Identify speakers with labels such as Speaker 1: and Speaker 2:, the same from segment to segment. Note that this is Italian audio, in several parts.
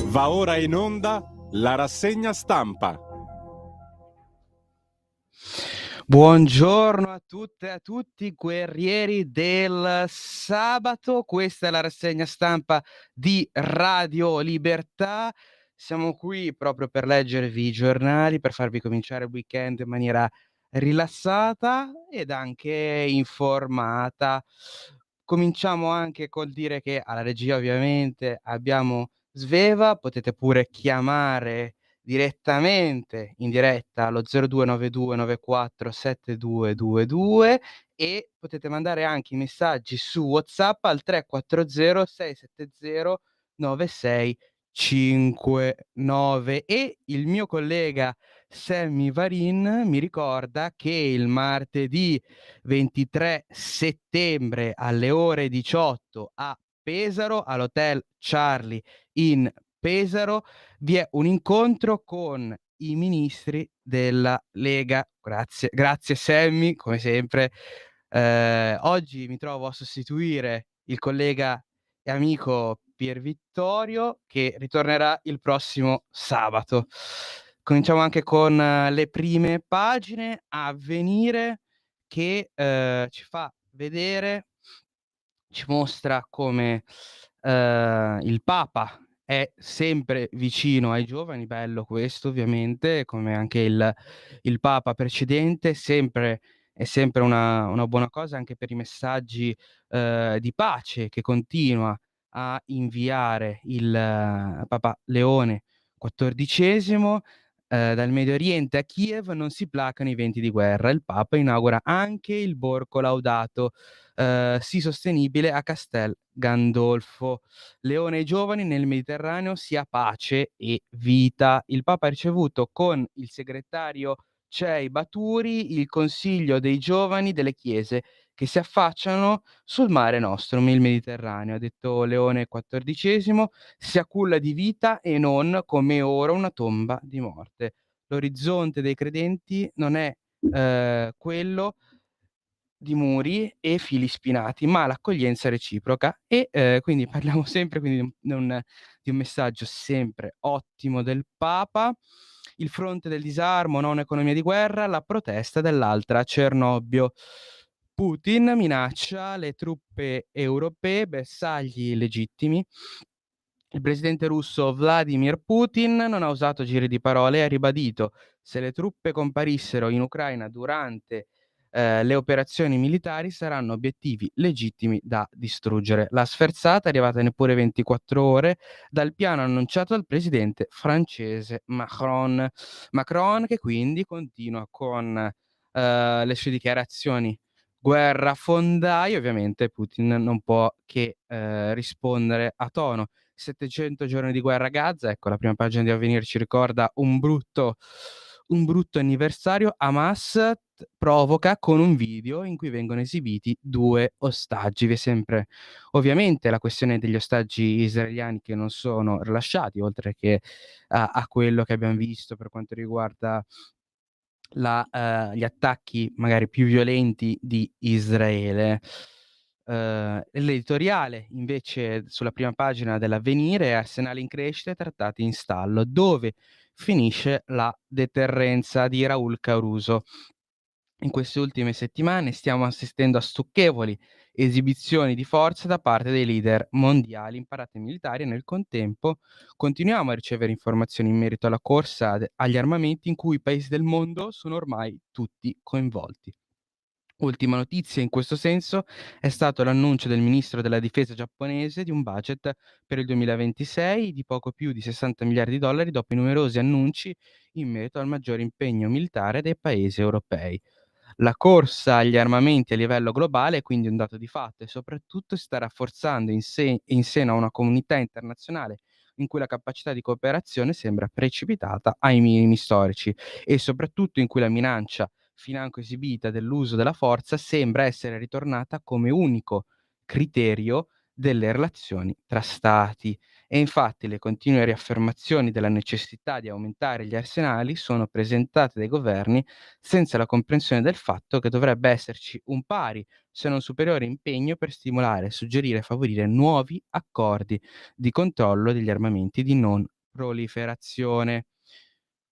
Speaker 1: Va ora in onda la rassegna stampa.
Speaker 2: Buongiorno a tutte e a tutti, guerrieri del sabato. Questa è la rassegna stampa di Radio Libertà. Siamo qui proprio per leggervi i giornali, per farvi cominciare il weekend in maniera rilassata ed anche informata. Cominciamo anche col dire che alla regia ovviamente abbiamo Sveva, potete pure chiamare direttamente in diretta allo 0292947222 e potete mandare anche i messaggi su WhatsApp al 340 670 9659. E il mio collega Sammy Varin mi ricorda che il martedì 23 settembre alle ore 18 a Pesaro, all'Hotel Charlie in Pesaro, vi è un incontro con i ministri della Lega. Grazie Sammy, come sempre. Oggi mi trovo a sostituire il collega e amico Pier Vittorio, che ritornerà il prossimo sabato. Cominciamo anche con le prime pagine. Avvenire, che ci fa vedere, ci mostra come il Papa è sempre vicino ai giovani. Bello questo, ovviamente, come anche il Papa precedente, è sempre una buona cosa anche per i messaggi di pace che continua a inviare il Papa Leone XIV. Dal Medio Oriente a Kiev non si placano i venti di guerra. Il Papa inaugura anche il Borgo Laudato Si sostenibile a Castel Gandolfo. Leone ai giovani nel Mediterraneo, sia pace e vita. Il Papa ha ricevuto con il segretario Cei Baturi il consiglio dei giovani delle chiese che si affacciano sul Mare Nostrum, il Mediterraneo. Ha detto Leone XIV, sia culla di vita e non come ora una tomba di morte. L'orizzonte dei credenti non è quello di muri e fili spinati, ma l'accoglienza reciproca. E quindi parliamo sempre quindi di un messaggio sempre ottimo del Papa. Il fronte del disarmo, non economia di guerra, la protesta dell'altra Cernobbio. Putin minaccia le truppe europee, bersagli legittimi. Il presidente russo Vladimir Putin non ha usato giri di parole e ha ribadito: se le truppe comparissero in Ucraina durante le operazioni militari saranno obiettivi legittimi da distruggere. La sferzata è arrivata neppure 24 ore dal piano annunciato dal presidente francese Macron. Macron che quindi continua con le sue dichiarazioni guerrafondaie. Ovviamente Putin non può che rispondere a tono. 700 giorni di guerra a Gaza, ecco, la prima pagina di Avvenire ci ricorda un brutto anniversario. Hamas provoca con un video in cui vengono esibiti 2 ostaggi. Vi è sempre ovviamente la questione degli ostaggi israeliani che non sono rilasciati, oltre che a quello che abbiamo visto per quanto riguarda gli attacchi magari più violenti di Israele. L'editoriale invece sulla prima pagina dell'Avvenire è Arsenale in crescita e trattati in stallo, dove finisce la deterrenza di Raul Caruso. In queste ultime settimane stiamo assistendo a stucchevoli esibizioni di forza da parte dei leader mondiali imparati militari e nel contempo continuiamo a ricevere informazioni in merito alla corsa agli armamenti in cui i paesi del mondo sono ormai tutti coinvolti. Ultima notizia in questo senso è stato l'annuncio del ministro della difesa giapponese di un budget per il 2026 di poco più di 60 miliardi di dollari dopo i numerosi annunci in merito al maggiore impegno militare dei paesi europei. La corsa agli armamenti a livello globale è quindi un dato di fatto e soprattutto si sta rafforzando in seno a una comunità internazionale in cui la capacità di cooperazione sembra precipitata ai minimi storici e soprattutto in cui la minaccia financo esibita dell'uso della forza sembra essere ritornata come unico criterio delle relazioni tra stati. E infatti le continue riaffermazioni della necessità di aumentare gli arsenali sono presentate dai governi senza la comprensione del fatto che dovrebbe esserci un pari, se non superiore impegno per stimolare, suggerire e favorire nuovi accordi di controllo degli armamenti di non proliferazione,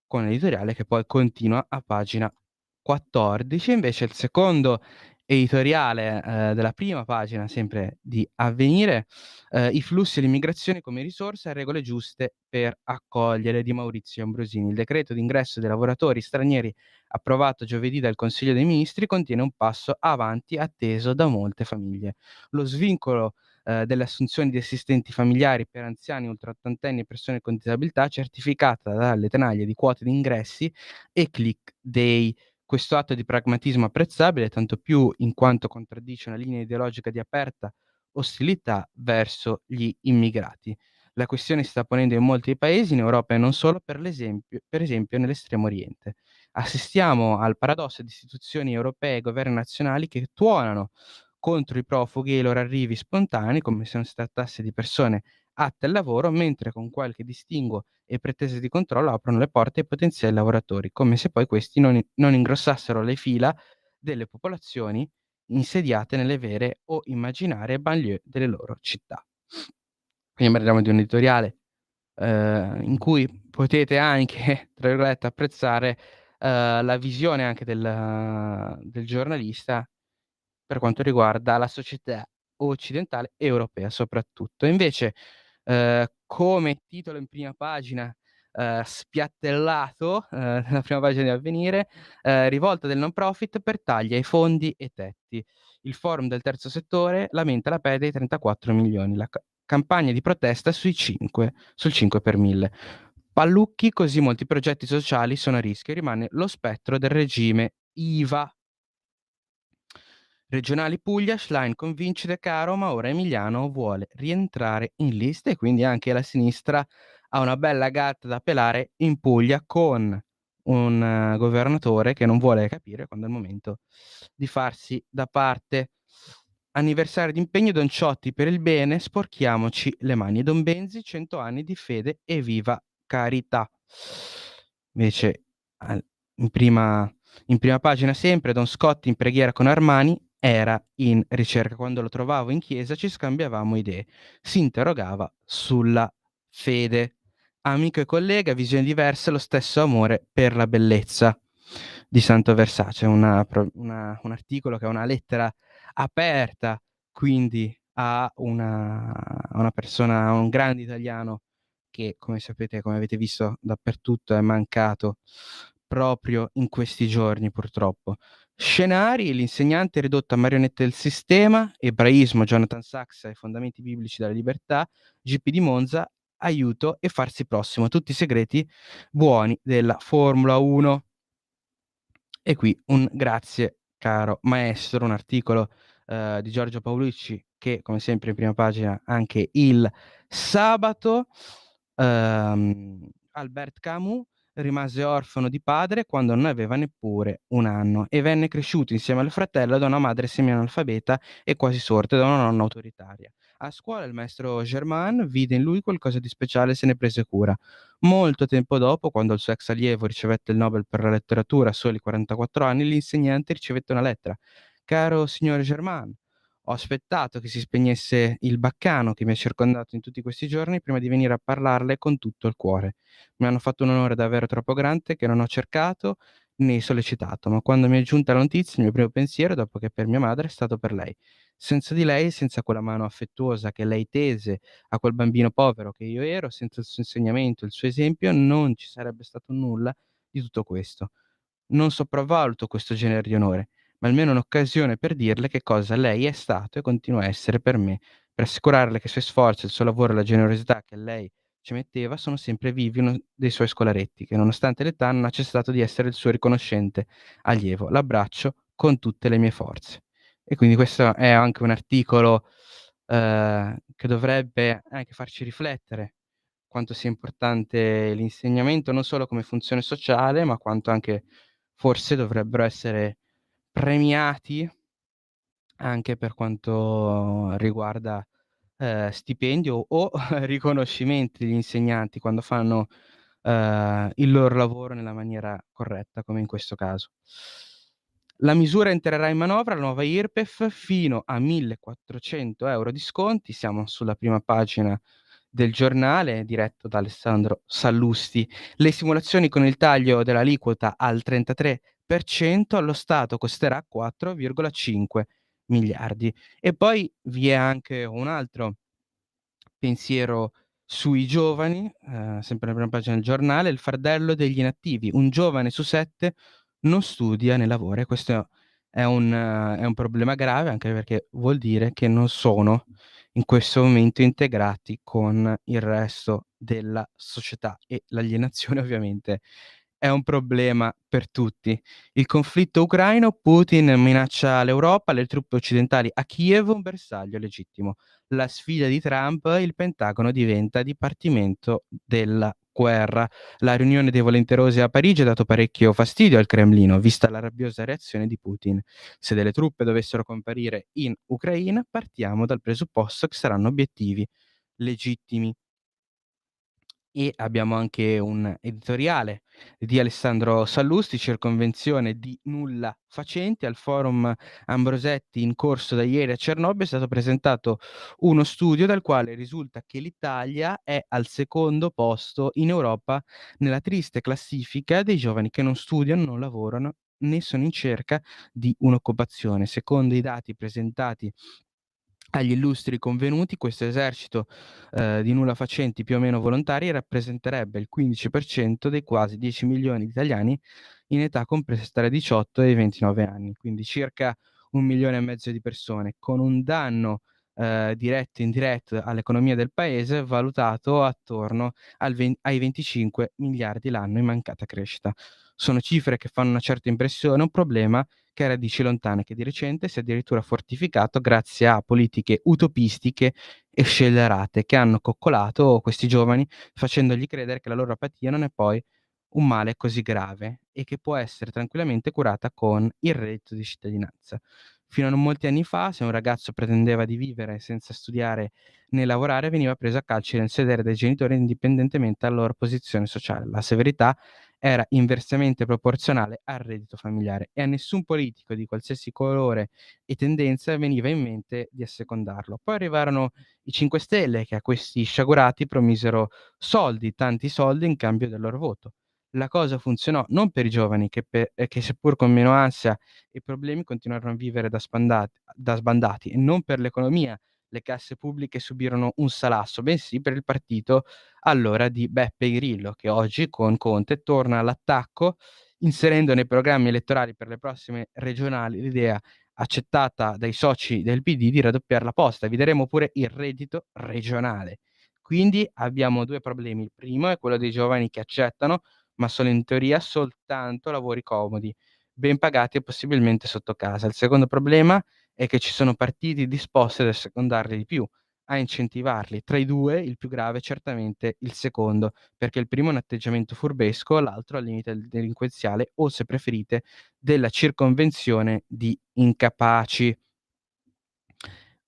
Speaker 2: con editoriale che poi continua a pagina 14. Invece il secondo editoriale, della prima pagina sempre di Avvenire, "I flussi e l'immigrazione come risorsa e regole giuste per accogliere", di Maurizio Ambrosini. Il decreto d'ingresso dei lavoratori stranieri approvato giovedì dal Consiglio dei Ministri contiene un passo avanti atteso da molte famiglie. Lo svincolo delle assunzioni di assistenti familiari per anziani, ultraottantenni e persone con disabilità, certificata dalle tenaglie di quote di ingressi e click day. Questo atto di pragmatismo apprezzabile, tanto più in quanto contraddice una linea ideologica di aperta ostilità verso gli immigrati. La questione si sta ponendo in molti paesi, in Europa e non solo, per esempio nell'Estremo Oriente. Assistiamo al paradosso di istituzioni europee e governi nazionali che tuonano contro i profughi e i loro arrivi spontanei, come se non si trattasse di persone atte al lavoro, mentre con qualche distinguo e pretese di controllo aprono le porte ai potenziali lavoratori, come se poi questi non ingrossassero le fila delle popolazioni insediate nelle vere o immaginarie banlieue delle loro città. Quindi parliamo di un editoriale in cui potete anche, tra virgolette, "apprezzare", la visione anche del giornalista per quanto riguarda la società occidentale e europea soprattutto. Invece, come titolo in prima pagina, spiattellato, nella prima pagina di Avvenire, "Rivolta del non profit per tagli ai fondi e tetti. Il forum del terzo settore lamenta la perdita di 34 milioni. La campagna di protesta sul 5 per 1000. Pallucchi, così molti progetti sociali sono a rischio e rimane lo spettro del regime IVA. Regionali Puglia, Schlein convince De Caro, ma ora Emiliano vuole rientrare in lista e quindi anche la sinistra ha una bella gatta da pelare in Puglia con un governatore che non vuole capire quando è il momento di farsi da parte. Anniversario d'impegno Don Ciotti per il bene, sporchiamoci le mani. Don Benzi, 100 anni di fede e viva carità. Invece al in prima pagina sempre, Don Scotti in preghiera con Armani era in ricerca. Quando lo trovavo in chiesa ci scambiavamo idee. Si interrogava sulla fede. Amico e collega, visione diversa, lo stesso amore per la bellezza di Santo Versace. Un articolo che è una lettera aperta, quindi a una persona, a un grande italiano che, come sapete, come avete visto dappertutto, è mancato proprio in questi giorni purtroppo. Scenari: l'insegnante ridotto a marionetta del sistema, ebraismo, Jonathan Sachs ai fondamenti biblici della libertà, GP di Monza, aiuto e farsi prossimo, tutti i segreti buoni della Formula 1. E qui un grazie caro maestro, un articolo, di Giorgio Paolucci che, come sempre in prima pagina anche il sabato. Albert Camus rimase orfano di padre quando non aveva neppure 1 anno e venne cresciuto insieme al fratello da una madre semianalfabeta e quasi sorda, e da una nonna autoritaria. A scuola il maestro Germain vide in lui qualcosa di speciale e se ne prese cura. Molto tempo dopo, quando il suo ex allievo ricevette il Nobel per la letteratura a soli 44 anni, l'insegnante ricevette una lettera: "Caro signor Germain, ho aspettato che si spegnesse il baccano che mi ha circondato in tutti questi giorni prima di venire a parlarle con tutto il cuore. Mi hanno fatto un onore davvero troppo grande che non ho cercato né sollecitato, ma quando mi è giunta la notizia il mio primo pensiero, dopo che per mia madre, è stato per lei. Senza di lei, senza quella mano affettuosa che lei tese a quel bambino povero che io ero, senza il suo insegnamento, il suo esempio, non ci sarebbe stato nulla di tutto questo. Non sopravvaluto questo genere di onore, ma almeno un'occasione per dirle che cosa lei è stato e continua a essere per me, per assicurarle che i suoi sforzi, il suo lavoro e la generosità che lei ci metteva sono sempre vivi uno dei suoi scolaretti, che nonostante l'età non ha cessato di essere il suo riconoscente allievo. L'abbraccio con tutte le mie forze." E quindi questo è anche un articolo, che dovrebbe anche farci riflettere quanto sia importante l'insegnamento, non solo come funzione sociale, ma quanto anche forse dovrebbero essere premiati anche per quanto riguarda, stipendi o riconoscimenti degli insegnanti quando fanno, il loro lavoro nella maniera corretta, come in questo caso. La misura entrerà in manovra, la nuova IRPEF, fino a 1.400 € di sconti. Siamo sulla prima pagina del giornale, diretto da Alessandro Sallusti. Le simulazioni con il taglio dell'aliquota al 33% allo Stato costerà 4,5 miliardi. E poi vi è anche un altro pensiero sui giovani, sempre nella prima pagina del giornale, il fardello degli inattivi. Un giovane su 7 non studia né lavora e questo è un problema grave, anche perché vuol dire che non sono in questo momento integrati con il resto della società e l'alienazione ovviamente è un problema per tutti. Il conflitto ucraino, Putin minaccia l'Europa, le truppe occidentali a Kiev, un bersaglio legittimo. La sfida di Trump, il Pentagono diventa dipartimento della guerra. La riunione dei volenterosi a Parigi ha dato parecchio fastidio al Cremlino, vista la rabbiosa reazione di Putin. Se delle truppe dovessero comparire in Ucraina, partiamo dal presupposto che saranno obiettivi legittimi. E abbiamo anche un editoriale di Alessandro Sallusti, circonvenzione di nulla facenti. Al forum Ambrosetti in corso da ieri a Cernobbio è stato presentato uno studio dal quale risulta che l'Italia è al secondo posto in Europa nella triste classifica dei giovani che non studiano, non lavorano né sono in cerca di un'occupazione. Secondo i dati presentati agli illustri convenuti, questo esercito di nullafacenti più o meno volontari rappresenterebbe il 15% dei quasi 10 milioni di italiani in età compresa tra i 18 e i 29 anni, quindi circa 1,5 milioni di persone, con un danno diretto e indiretto all'economia del paese valutato attorno ai 25 miliardi l'anno in mancata crescita. Sono cifre che fanno una certa impressione, un problema che ha radici lontane, che di recente si è addirittura fortificato grazie a politiche utopistiche e scellerate che hanno coccolato questi giovani, facendogli credere che la loro apatia non è poi un male così grave e che può essere tranquillamente curata con il reddito di cittadinanza. Fino a non molti anni fa, se un ragazzo pretendeva di vivere senza studiare né lavorare, veniva preso a calci nel sedere dai genitori indipendentemente dalla loro posizione sociale. La severità era inversamente proporzionale al reddito familiare e a nessun politico di qualsiasi colore e tendenza veniva in mente di assecondarlo. Poi arrivarono i 5 Stelle che a questi sciagurati promisero soldi, tanti soldi in cambio del loro voto. La cosa funzionò non per i giovani che seppur con meno ansia e problemi continuarono a vivere da sbandati e non per l'economia. Le casse pubbliche subirono un salasso, bensì per il partito allora di Beppe Grillo, che oggi con Conte torna all'attacco, inserendo nei programmi elettorali per le prossime regionali l'idea accettata dai soci del PD di raddoppiare la posta. Vi daremo pure il reddito regionale. Quindi abbiamo 2 problemi. Il primo è quello dei giovani che accettano, ma sono in teoria soltanto lavori comodi, ben pagati e possibilmente sotto casa. Il secondo problema è che ci sono partiti disposti ad assecondarli di più, a incentivarli. Tra i 2 il più grave è certamente il secondo, perché il primo è un atteggiamento furbesco, l'altro al limite del delinquenziale o, se preferite, della circonvenzione di incapaci.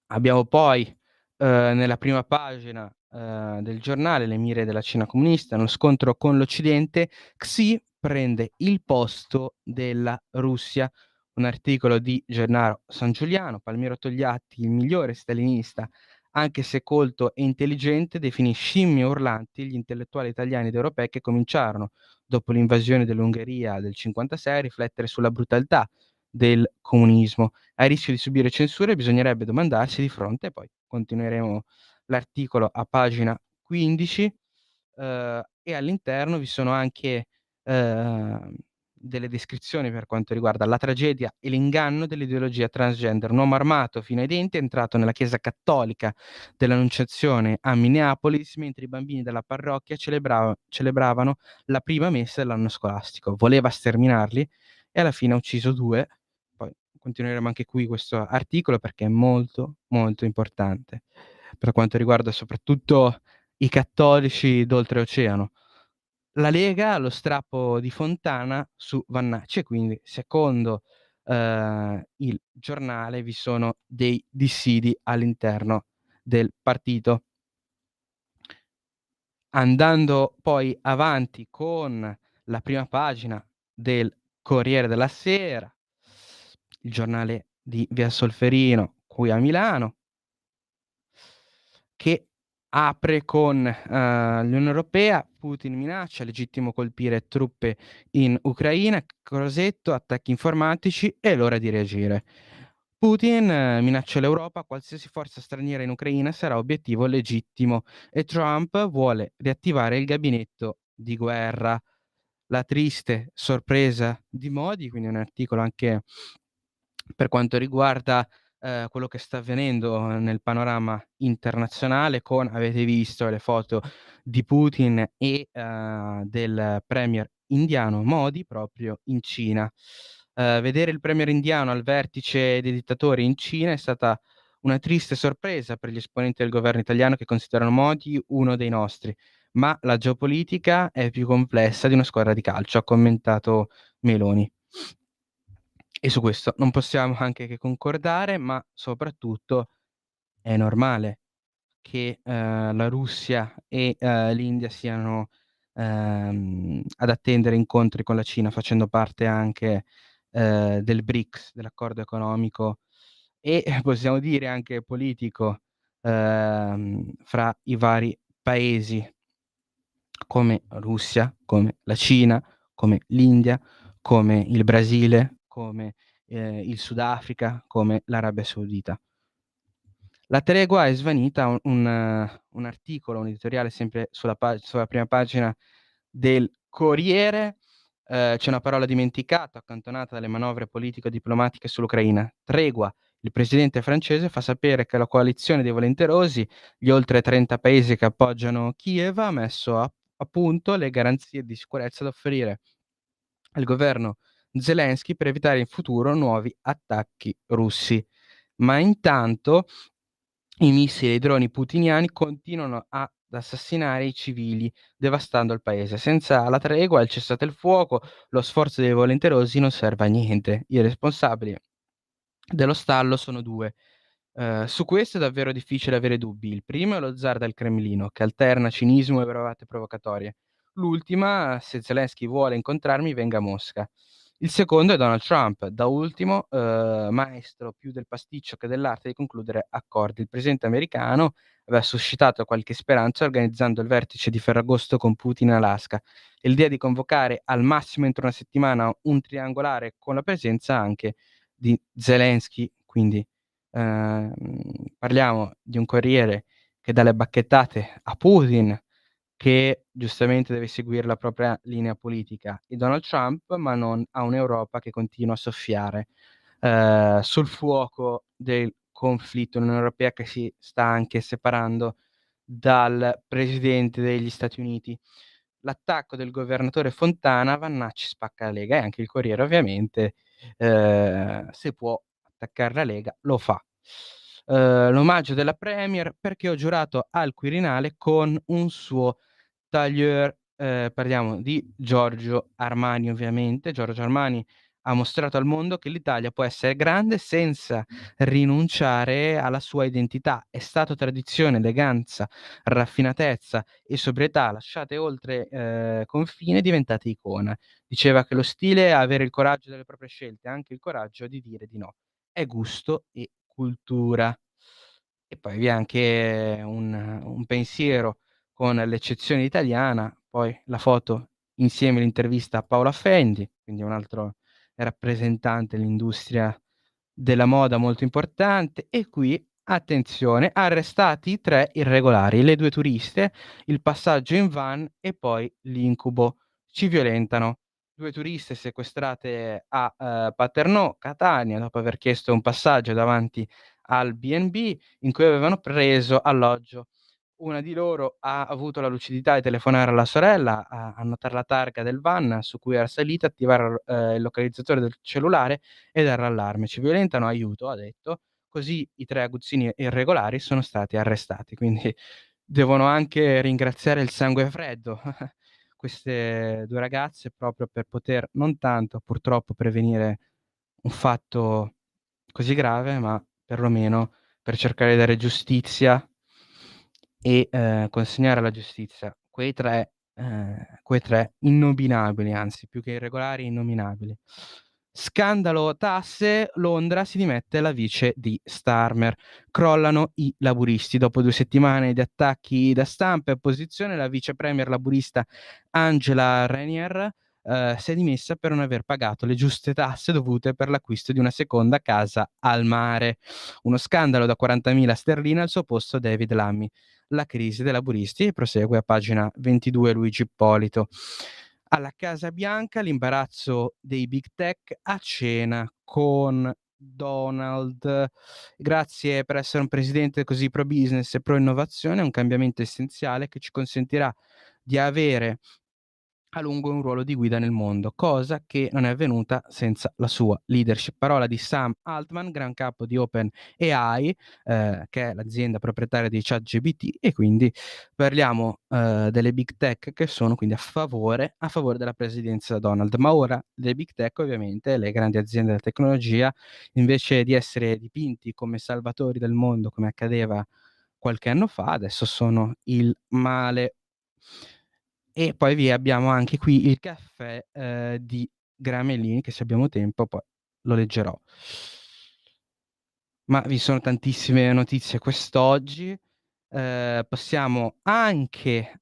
Speaker 2: Abbiamo poi, nella prima pagina, del giornale le mire della Cina comunista, nello scontro con l'Occidente, Xi prende il posto della Russia. Un articolo di Gennaro Sangiuliano, Palmiro Togliatti, il migliore stalinista, anche se colto e intelligente, definì scimmie urlanti gli intellettuali italiani ed europei che cominciarono, dopo l'invasione dell'Ungheria del '56, a riflettere sulla brutalità del comunismo. A rischio di subire censure bisognerebbe domandarsi di fronte, poi continueremo l'articolo a pagina 15, e all'interno vi sono anche, ehm, delle descrizioni per quanto riguarda la tragedia e l'inganno dell'ideologia transgender. Un uomo armato fino ai denti è entrato nella chiesa cattolica dell'Annunciazione a Minneapolis mentre i bambini della parrocchia celebravano la prima messa dell'anno scolastico. Voleva sterminarli e alla fine ha ucciso 2. Poi continueremo anche qui questo articolo perché è molto, molto importante per quanto riguarda soprattutto i cattolici d'oltreoceano. La Lega ha lo strappo di Fontana su Vannacci e quindi secondo, il giornale vi sono dei dissidi all'interno del partito. Andando poi avanti con la prima pagina del Corriere della Sera, il giornale di via Solferino qui a Milano, che apre con, l'Unione Europea, Putin minaccia, legittimo colpire truppe in Ucraina, Crosetto, attacchi informatici, è l'ora di reagire. Putin minaccia l'Europa, qualsiasi forza straniera in Ucraina sarà obiettivo legittimo e Trump vuole riattivare il gabinetto di guerra. La triste sorpresa di Modi, quindi un articolo anche per quanto riguarda, quello che sta avvenendo nel panorama internazionale con avete visto le foto di Putin e, del premier indiano Modi proprio in Cina. Vedere il premier indiano al vertice dei dittatori in Cina è stata una triste sorpresa per gli esponenti del governo italiano che considerano Modi uno dei nostri, ma la geopolitica è più complessa di una squadra di calcio, ha commentato Meloni. E su questo non possiamo anche che concordare, ma soprattutto è normale che, la Russia e, l'India siano, ad attendere incontri con la Cina, facendo parte anche, del BRICS, dell'accordo economico e possiamo dire anche politico, fra i vari paesi come Russia, come la Cina, come l'India, come il Brasile, come, il Sudafrica, come l'Arabia Saudita. La tregua è svanita, un articolo, un editoriale sempre sulla prima pagina del Corriere, c'è una parola dimenticata, accantonata dalle manovre politico-diplomatiche sull'Ucraina. Tregua. Il presidente francese fa sapere che la coalizione dei volenterosi, gli oltre 30 paesi che appoggiano Kiev, ha messo a punto le garanzie di sicurezza da offrire al governo Zelensky per evitare in futuro nuovi attacchi russi. Ma intanto i missili e i droni putiniani continuano ad assassinare i civili, devastando il paese. Senza la tregua, il cessate il fuoco, lo sforzo dei volenterosi non serve a niente. I responsabili dello stallo sono 2. Su questo è davvero difficile avere dubbi. Il primo è lo zar del Cremlino, che alterna cinismo e bravate provocatorie. L'ultima, se Zelensky vuole incontrarmi, venga a Mosca. Il secondo è Donald Trump, da ultimo, maestro più del pasticcio che dell'arte di concludere accordi. Il presidente americano aveva suscitato qualche speranza organizzando il vertice di Ferragosto con Putin in Alaska e l'idea di convocare al massimo entro una settimana un triangolare con la presenza anche di Zelensky, quindi parliamo di un corriere che dà le bacchettate a Putin, che giustamente deve seguire la propria linea politica, e Donald Trump, ma non a un'Europa che continua a soffiare, sul fuoco del conflitto, un'Unione Europea che si sta anche separando dal presidente degli Stati Uniti. L'attacco del governatore Fontana, Vannacci spacca la Lega e anche il Corriere ovviamente, se può attaccare la Lega lo fa. L'omaggio della premier perché ho giurato al Quirinale con un suo tailleur, parliamo di Giorgio Armani ovviamente. Giorgio Armani ha mostrato al mondo che l'Italia può essere grande senza rinunciare alla sua identità. È stato tradizione, eleganza, raffinatezza e sobrietà lasciate oltre, confine, diventate icona. Diceva che lo stile è avere il coraggio delle proprie scelte, anche il coraggio di dire di no. È gusto e cultura. E poi vi è anche un pensiero con l'eccezione italiana, poi la foto insieme l'intervista a Paola Fendi, quindi un altro rappresentante dell'industria della moda molto importante. E qui, attenzione, arrestati i 3 irregolari, le 2 turiste, il passaggio in van e poi l'incubo. Ci violentano. 2 turiste sequestrate a, Paternò, Catania, dopo aver chiesto un passaggio davanti al B&B in cui avevano preso alloggio. Una di loro ha avuto la lucidità di telefonare alla sorella, a annotare la targa del van su cui era salita, attivare, il localizzatore del cellulare e dare l'allarme. "Ci violentano, aiuto", ha detto. Così i 3 aguzzini irregolari sono stati arrestati, quindi devono anche ringraziare il sangue freddo queste 2 ragazze proprio per poter non tanto purtroppo prevenire un fatto così grave, ma perlomeno per cercare di dare giustizia e, consegnare alla giustizia quei 3 innominabili, anzi più che irregolari innominabili. Scandalo tasse, Londra si dimette la vice di Starmer. Crollano i laburisti. Dopo 2 settimane di attacchi da stampa e opposizione, la vice premier laburista Angela Rayner si è dimessa per non aver pagato le giuste tasse dovute per l'acquisto di una seconda casa al mare. Uno scandalo da 40.000 sterline, al suo posto David Lammy. La crisi dei laburisti, e prosegue a pagina 22 Luigi Ippolito. Alla Casa Bianca l'imbarazzo dei big tech a cena con Donald. Grazie per essere un presidente così pro business e pro innovazione, è un cambiamento essenziale che ci consentirà di avere a lungo un ruolo di guida nel mondo, cosa che non è avvenuta senza la sua leadership. Parola di Sam Altman, gran capo di OpenAI, che è l'azienda proprietaria di ChatGPT, e quindi parliamo delle big tech che sono quindi a favore della presidenza Donald. Ma ora le big tech, ovviamente, le grandi aziende della tecnologia, invece di essere dipinti come salvatori del mondo, come accadeva qualche anno fa, adesso sono il male. E poi vi abbiamo anche qui il caffè di Gramellini, che se abbiamo tempo poi lo leggerò. Ma vi sono tantissime notizie quest'oggi. Passiamo anche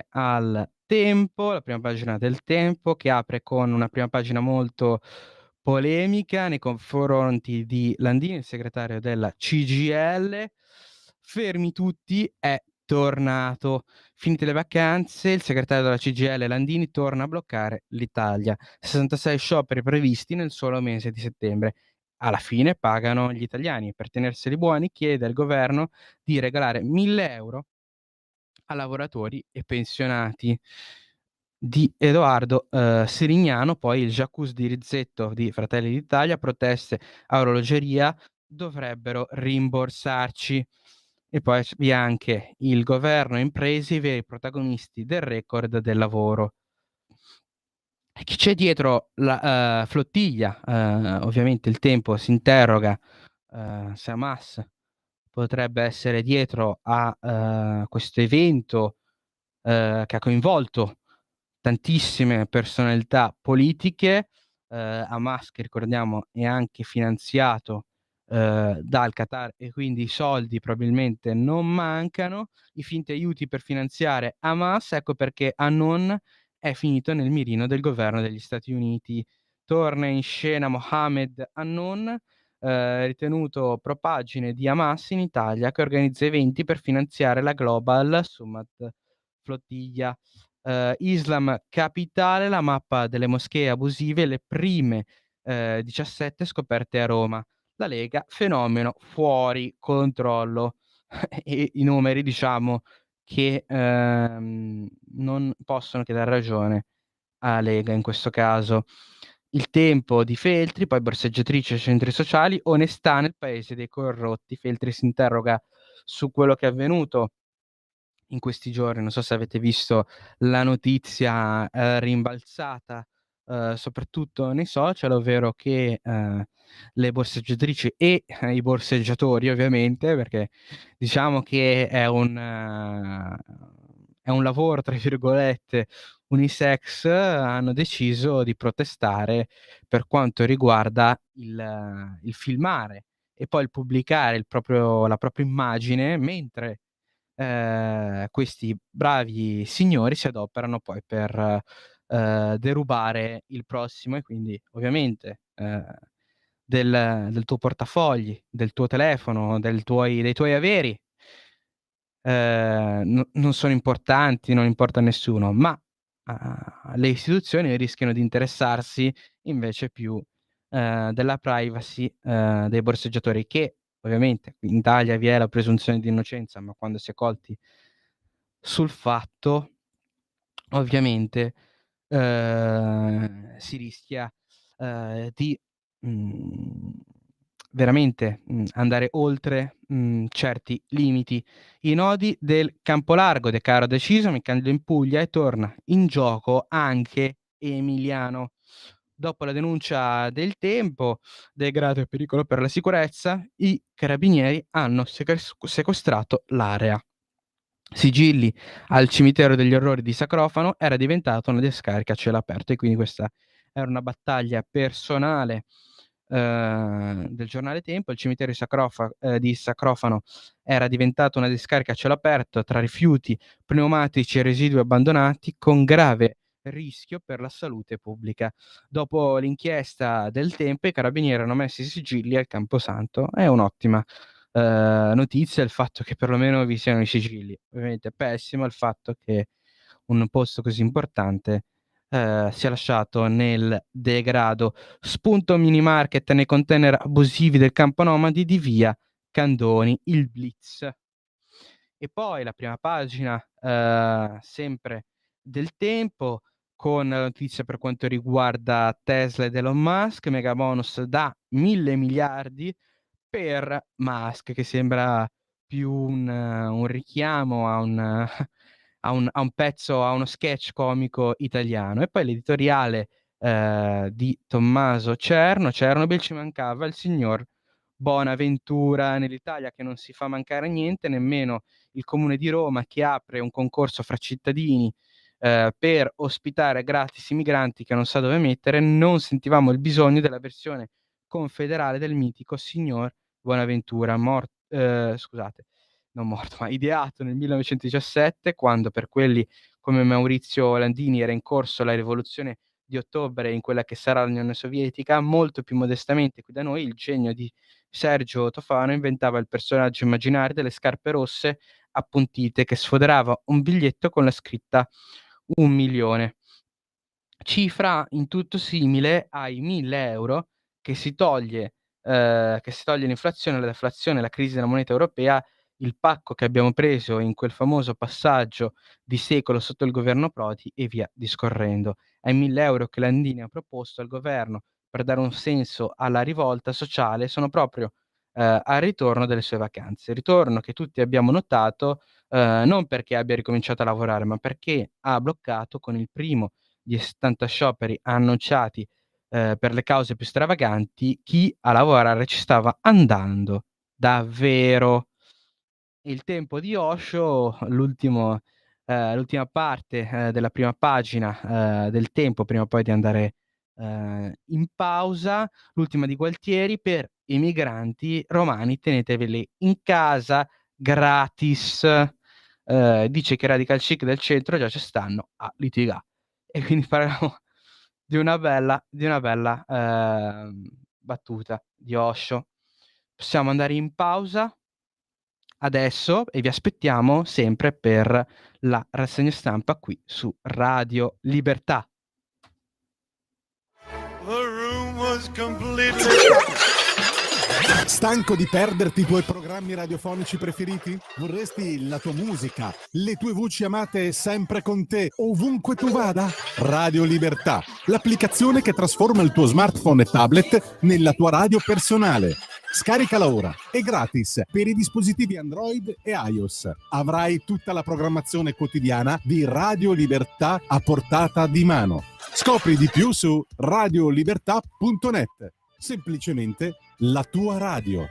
Speaker 2: al Tempo, la prima pagina del Tempo, che apre con una prima pagina molto polemica nei confronti di Landini, il segretario della CGIL. Fermi tutti, è tornato. Finite le vacanze, il segretario della CGIL Landini torna a bloccare l'Italia. 66 scioperi previsti nel solo mese di settembre. Alla fine pagano gli italiani. Per tenerseli buoni chiede al governo di regalare 1.000 euro a lavoratori e pensionati. Di Edoardo Sirignano, poi il j'accuse di Rizzetto di Fratelli d'Italia, proteste a orologeria, dovrebbero rimborsarci. E poi vi è anche il governo e imprese, i veri protagonisti del record del lavoro. E chi c'è dietro la flottiglia? Ovviamente il Tempo si interroga se Hamas potrebbe essere dietro a questo evento che ha coinvolto tantissime personalità politiche. Hamas, che ricordiamo è anche finanziato dal Qatar, e quindi i soldi probabilmente non mancano. I finti aiuti per finanziare Hamas, ecco perché Hannon è finito nel mirino del governo degli Stati Uniti. Torna in scena Mohamed Hannon, ritenuto propagine di Hamas in Italia, che organizza eventi per finanziare la Global Summit Flottiglia. Islam Capitale, la mappa delle moschee abusive, le prime 17 scoperte a Roma. La Lega, fenomeno fuori controllo. E i numeri, diciamo, che non possono che dar ragione alla Lega in questo caso. Il Tempo di Feltri, poi borseggiatrice ai centri sociali, onestà nel paese dei corrotti. Feltri si interroga su quello che è avvenuto in questi giorni. Non so se avete visto la notizia rimbalzata soprattutto nei social, ovvero che le borseggiatrici e i borseggiatori, ovviamente, perché diciamo che è un lavoro, tra virgolette, unisex, hanno deciso di protestare per quanto riguarda il filmare e poi il pubblicare la propria immagine mentre questi bravi signori si adoperano poi per derubare il prossimo, e quindi ovviamente del tuo portafogli, del tuo telefono, dei tuoi averi. Non sono importanti, non importa a nessuno, ma le istituzioni rischiano di interessarsi invece più della privacy dei borseggiatori, che ovviamente in Italia vi è la presunzione di innocenza, ma quando si è colti sul fatto, ovviamente si rischia di mhmm, veramente andare oltre certi limiti. I nodi del Campo Largo, De Caro ha deciso, mi candido in Puglia e torna in gioco anche Emiliano. Dopo la denuncia del Tempo del grave pericolo per la sicurezza, i carabinieri hanno sequestrato l'area. Sigilli al cimitero degli orrori di Sacrofano era diventata una discarica a cielo aperto, e quindi questa era una battaglia personale del giornale Tempo. Il cimitero di Sacrofano era diventato una discarica a cielo aperto tra rifiuti pneumatici e residui abbandonati, con grave rischio per la salute pubblica. Dopo l'inchiesta del Tempo, i carabinieri hanno messo i sigilli al Camposanto. È un'ottima notizia il fatto che perlomeno vi siano i sigilli. Ovviamente è pessimo il fatto che un posto così importante sia lasciato nel degrado. Spunto mini market nei container abusivi del campo nomadi di via Candoni, il Blitz. E poi la prima pagina sempre del Tempo, con la notizia per quanto riguarda Tesla ed Elon Musk, mega bonus da 1.000 miliardi per Musk, che sembra più un richiamo a un pezzo, a uno sketch comico italiano. E poi l'editoriale di Tommaso Cerno, Chernobyl, ci mancava il signor Bonaventura. Nell'Italia che non si fa mancare niente, nemmeno il Comune di Roma, che apre un concorso fra cittadini per ospitare gratis i migranti che non sa dove mettere. Non sentivamo il bisogno della versione confederale del mitico signor Bonaventura, scusate, non morto, ma ideato nel 1917, quando per quelli come Maurizio Landini era in corso la rivoluzione di ottobre in quella che sarà l'Unione Sovietica. Molto più modestamente qui da noi il genio di Sergio Tofano inventava il personaggio immaginario delle scarpe rosse appuntite che sfoderava un biglietto con la scritta 1.000.000, cifra in tutto simile ai 1.000 euro che si toglie l'inflazione, la deflazione, la crisi della moneta europea, il pacco che abbiamo preso in quel famoso passaggio di secolo sotto il governo Prodi e via discorrendo. Ai 1.000 euro che Landini ha proposto al governo per dare un senso alla rivolta sociale sono proprio al ritorno delle sue vacanze. Ritorno che tutti abbiamo notato non perché abbia ricominciato a lavorare, ma perché ha bloccato con il primo di 70 scioperi annunciati per le cause più stravaganti chi a lavorare ci stava andando davvero. Il Tempo di Osho, l'ultima parte della prima pagina del Tempo, prima poi di andare in pausa, l'ultima di Gualtieri: per i migranti romani teneteveli in casa gratis. Dice che i radical chic del centro già ci stanno a litigare. E quindi parliamo di una bella battuta di Osho. Possiamo andare in pausa adesso e vi aspettiamo sempre per la rassegna stampa qui su Radio Libertà.
Speaker 3: Stanco di perderti i tuoi programmi radiofonici preferiti? Vorresti la tua musica, le tue voci amate sempre con te, ovunque tu vada? Radio Libertà, l'applicazione che trasforma il tuo smartphone e tablet nella tua radio personale. Scaricala ora, è gratis per i dispositivi Android e iOS. Avrai tutta la programmazione quotidiana di Radio Libertà a portata di mano. Scopri di più su radiolibertà.net. Semplicemente la tua radio.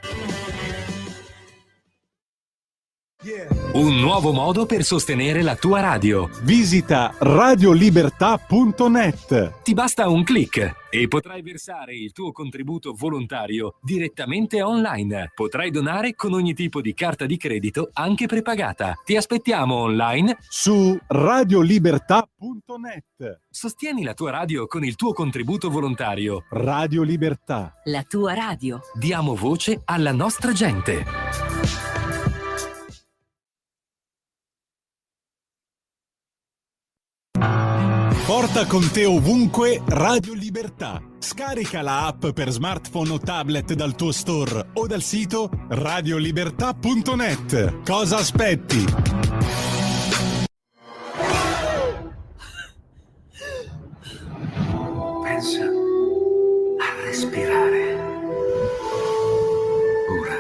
Speaker 4: Un nuovo modo per sostenere la tua radio.
Speaker 3: Visita radiolibertà.net.
Speaker 4: Ti basta un click e potrai versare il tuo contributo volontario direttamente online. Potrai donare con ogni tipo di carta di credito, anche prepagata. Ti aspettiamo online
Speaker 3: su radiolibertà.net.
Speaker 4: Sostieni la tua radio con il tuo contributo volontario.
Speaker 3: Radio Libertà.
Speaker 5: La tua radio.
Speaker 4: Diamo voce alla nostra gente.
Speaker 3: Porta con te ovunque Radio Libertà. Scarica la app per smartphone o tablet dal tuo store o dal sito radiolibertà.net. Cosa aspetti?
Speaker 6: Pensa a respirare. Ora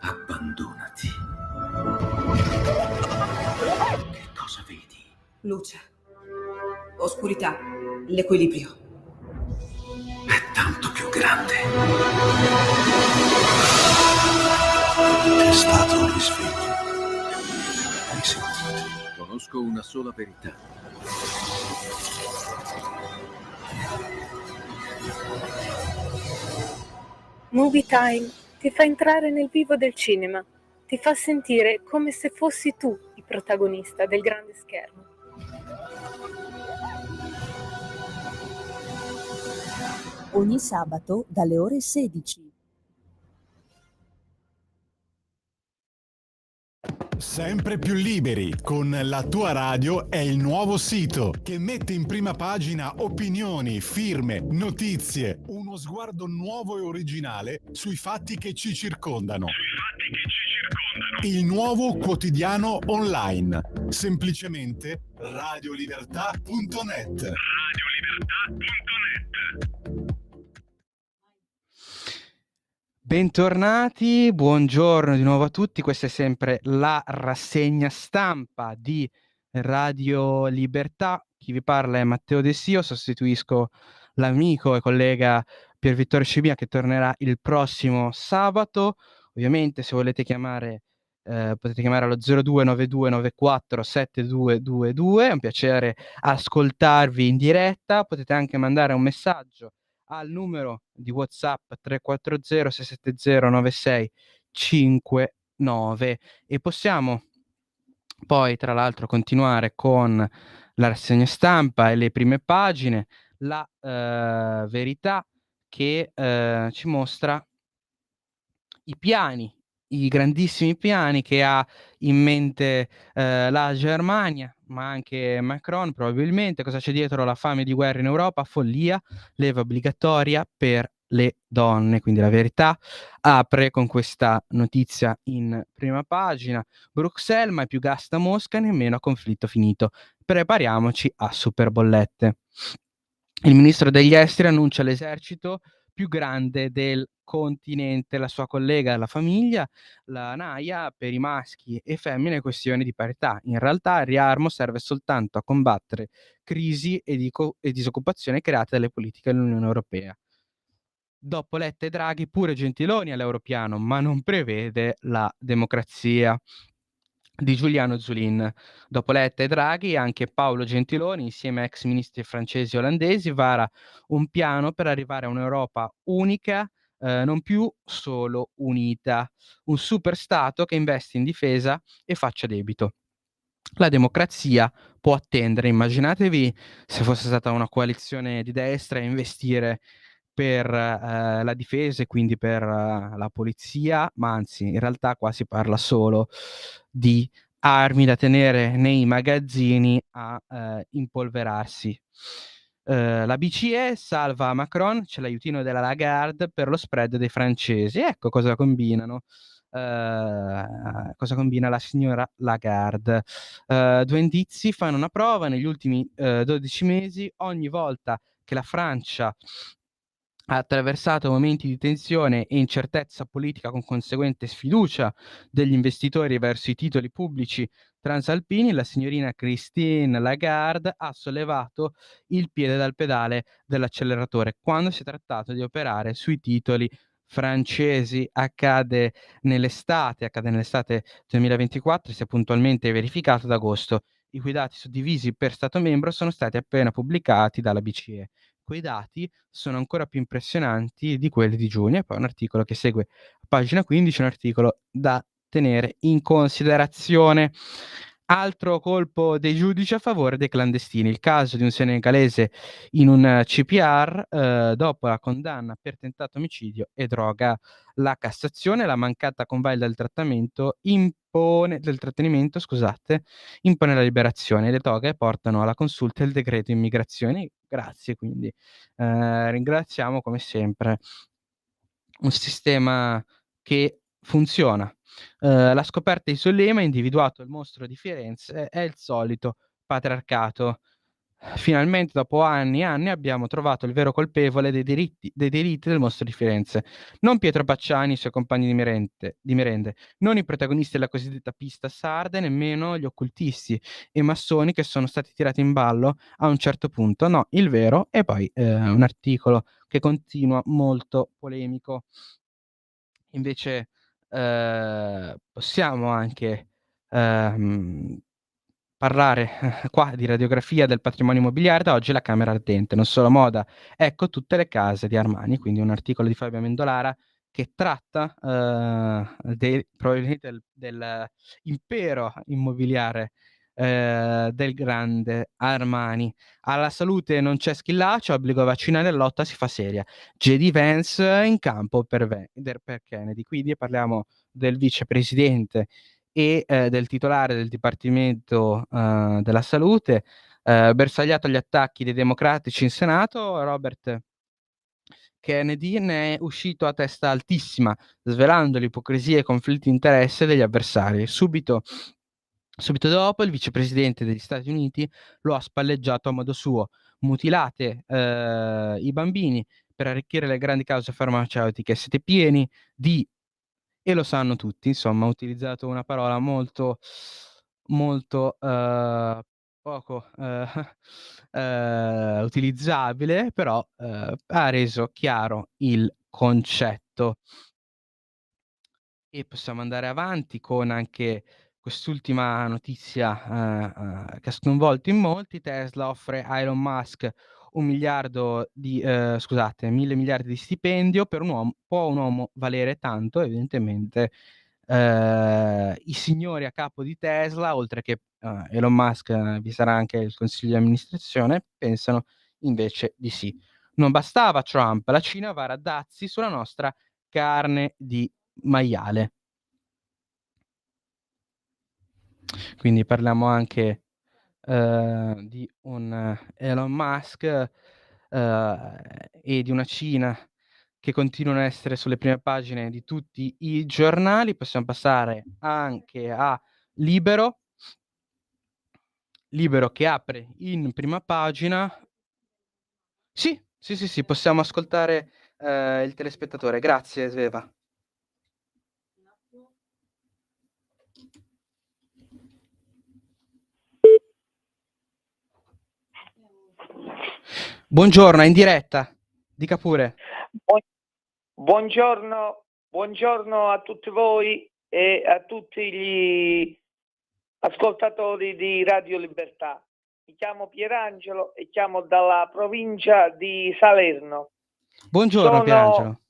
Speaker 6: abbandonati. Che cosa vedi?
Speaker 7: Luce, oscurità, l'equilibrio.
Speaker 6: È tanto più grande. È stato un risveglio. Hai sentito? Conosco una sola verità.
Speaker 5: Movie Time ti fa entrare nel vivo del cinema, ti fa sentire come se fossi tu il protagonista del grande schermo.
Speaker 8: Ogni sabato dalle ore 16.
Speaker 3: Sempre più liberi con La tua radio è il nuovo sito che mette in prima pagina opinioni, firme, notizie, uno sguardo nuovo e originale sui fatti che ci circondano. Il nuovo quotidiano online, semplicemente radiolibertà.net.
Speaker 2: Bentornati, buongiorno di nuovo a tutti, questa è sempre la rassegna stampa di Radio Libertà. Chi vi parla è Matteo De Sio, sostituisco l'amico e collega Pier Vittorio Scibia che tornerà il prossimo sabato. Ovviamente se volete chiamare potete chiamare allo 0292947222, è un piacere ascoltarvi in diretta, potete anche mandare un messaggio al numero di WhatsApp 340 670 9659 e possiamo poi tra l'altro continuare con la rassegna stampa e le prime pagine, la Verità che ci mostra i piani, i grandissimi piani che ha in mente la Germania, ma anche Macron probabilmente. Cosa c'è dietro? La fame di guerra in Europa, follia, leva obbligatoria per le donne. Quindi la Verità apre con questa notizia in prima pagina. Bruxelles, mai più gas da Mosca, nemmeno a conflitto finito. Prepariamoci a super bollette. Il ministro degli esteri annuncia l'esercito più grande del continente, la sua collega la famiglia, la Naia, per i maschi e femmine è questione di parità. In realtà il riarmo serve soltanto a combattere crisi e disoccupazione create dalle politiche dell'Unione Europea. Dopo Letta e Draghi pure Gentiloni all'europiano, ma non prevede la democrazia. Di Giuliano Zulin. Dopo Letta e Draghi, anche Paolo Gentiloni, insieme a ex ministri francesi e olandesi, vara un piano per arrivare a un'Europa unica, non più solo unita, un super Stato che investe in difesa e faccia debito. La democrazia può attendere, immaginatevi se fosse stata una coalizione di destra a investire per la difesa e quindi per la polizia, ma anzi in realtà qua si parla solo di armi da tenere nei magazzini a impolverarsi. La BCE salva Macron, c'è l'aiutino della Lagarde per lo spread dei francesi. Ecco cosa combinano. Cosa combina la signora Lagarde. Due indizi fanno una prova negli ultimi 12 mesi, ogni volta che la Francia ha attraversato momenti di tensione e incertezza politica con conseguente sfiducia degli investitori verso i titoli pubblici transalpini, la signorina Christine Lagarde ha sollevato il piede dal pedale dell'acceleratore quando si è trattato di operare sui titoli francesi. Accade nell'estate 2024, si è puntualmente verificato ad agosto, i cui dati suddivisi per Stato membro sono stati appena pubblicati dalla BCE. Quei dati sono ancora più impressionanti di quelli di giugno. E poi un articolo che segue a pagina 15, un articolo da tenere in considerazione. Altro colpo dei giudici a favore dei clandestini, il caso di un senegalese in un CPR dopo la condanna per tentato omicidio e droga. La Cassazione, la mancata convalida del trattamento impone la liberazione. Le toghe portano alla consulta il decreto immigrazione. Grazie, quindi ringraziamo come sempre un sistema che funziona. La scoperta di Sollima ha individuato il mostro di Firenze, è il solito patriarcato. Finalmente, dopo anni e anni, abbiamo trovato il vero colpevole dei delitti del mostro di Firenze. Non Pietro Pacciani e i suoi compagni di merende, non i protagonisti della cosiddetta pista sarda, nemmeno gli occultisti e massoni che sono stati tirati in ballo a un certo punto. No, il vero, e poi un articolo che continua molto polemico. Invece possiamo anche parlare qua di radiografia del patrimonio immobiliare da oggi la Camera Ardente, non solo moda, ecco tutte le case di Armani, quindi un articolo di Fabio Amendolara che tratta probabilmente del impero immobiliare del grande Armani. Alla salute non c'è schillaggio, obbligo vaccinale, lotta si fa seria. JD Vance in campo per Kennedy, quindi parliamo del vicepresidente e del titolare del Dipartimento della Salute, bersagliato agli attacchi dei democratici in Senato. Robert Kennedy ne è uscito a testa altissima, svelando l'ipocrisia e i conflitti di interesse degli avversari. Subito dopo, il vicepresidente degli Stati Uniti lo ha spalleggiato a modo suo. Mutilate i bambini per arricchire le grandi cause farmaceutiche. Siete pieni di... E lo sanno tutti, insomma, ha utilizzato una parola molto, molto poco utilizzabile, però ha reso chiaro il concetto. E possiamo andare avanti con anche quest'ultima notizia che ha sconvolto in molti. Tesla offre a Elon Musk 1 miliardo di, scusate, 1.000 miliardi di stipendio per un uomo. Può un uomo valere tanto? Evidentemente i signori a capo di Tesla, oltre che Elon Musk, vi sarà anche il consiglio di amministrazione, pensano invece di sì. Non bastava Trump, la Cina va a dazi sulla nostra carne di maiale. Quindi parliamo anche di un Elon Musk e di una Cina che continuano a essere sulle prime pagine di tutti i giornali. Possiamo passare anche a Libero che apre in prima pagina. Sì, possiamo ascoltare il telespettatore. Grazie, Sveva. Buongiorno, è in diretta. Dica pure.
Speaker 9: Buongiorno a tutti voi e a tutti gli ascoltatori di Radio Libertà. Mi chiamo Pierangelo e chiamo dalla provincia di Salerno.
Speaker 2: Buongiorno Pierangelo.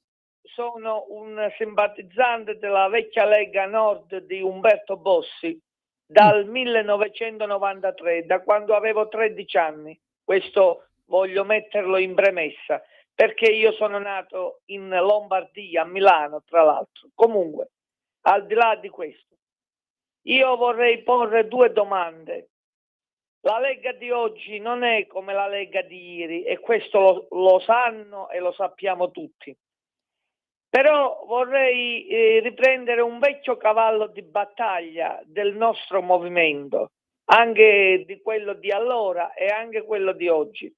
Speaker 9: Sono un simpatizzante della vecchia Lega Nord di Umberto Bossi dal 1993, da quando avevo 13 anni. Questo voglio metterlo in premessa, perché io sono nato in Lombardia, a Milano, tra l'altro. Comunque, al di là di questo, io vorrei porre due domande. La Lega di oggi non è come la Lega di ieri, e questo lo sanno e lo sappiamo tutti. Però vorrei riprendere un vecchio cavallo di battaglia del nostro movimento, anche di quello di allora e anche quello di oggi.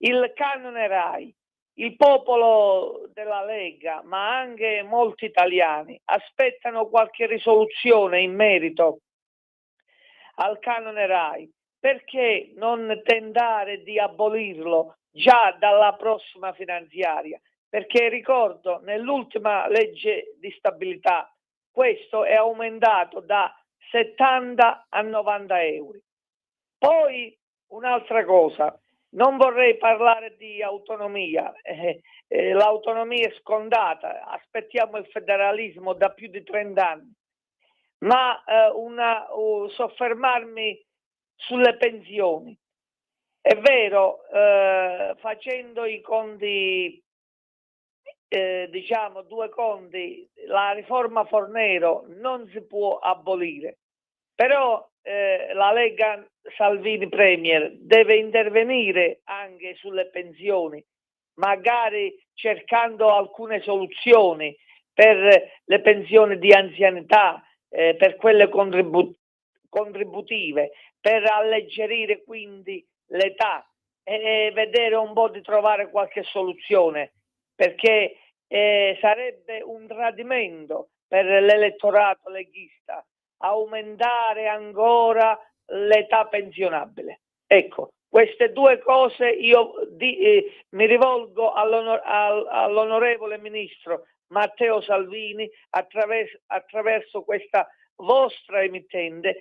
Speaker 9: Il canone RAI. Il popolo della Lega, ma anche molti italiani, aspettano qualche risoluzione in merito al canone RAI. Perché non tentare di abolirlo già dalla prossima finanziaria? Perché ricordo, nell'ultima legge di stabilità, questo è aumentato da 70 a 90 euro. Poi un'altra cosa. Non vorrei parlare di autonomia, l'autonomia è scondata, aspettiamo il federalismo da più di 30 anni, ma soffermarmi sulle pensioni. È vero, facendo i conti, diciamo due conti, la riforma Fornero non si può abolire, però la Lega Salvini Premier deve intervenire anche sulle pensioni, magari cercando alcune soluzioni per le pensioni di anzianità, per quelle contributive, per alleggerire quindi l'età e vedere un po' di trovare qualche soluzione, perché sarebbe un tradimento per l'elettorato leghista aumentare ancora l'età pensionabile. Ecco, queste due cose io mi rivolgo all'onorevole ministro, Matteo Salvini, attraverso questa vostra emittente.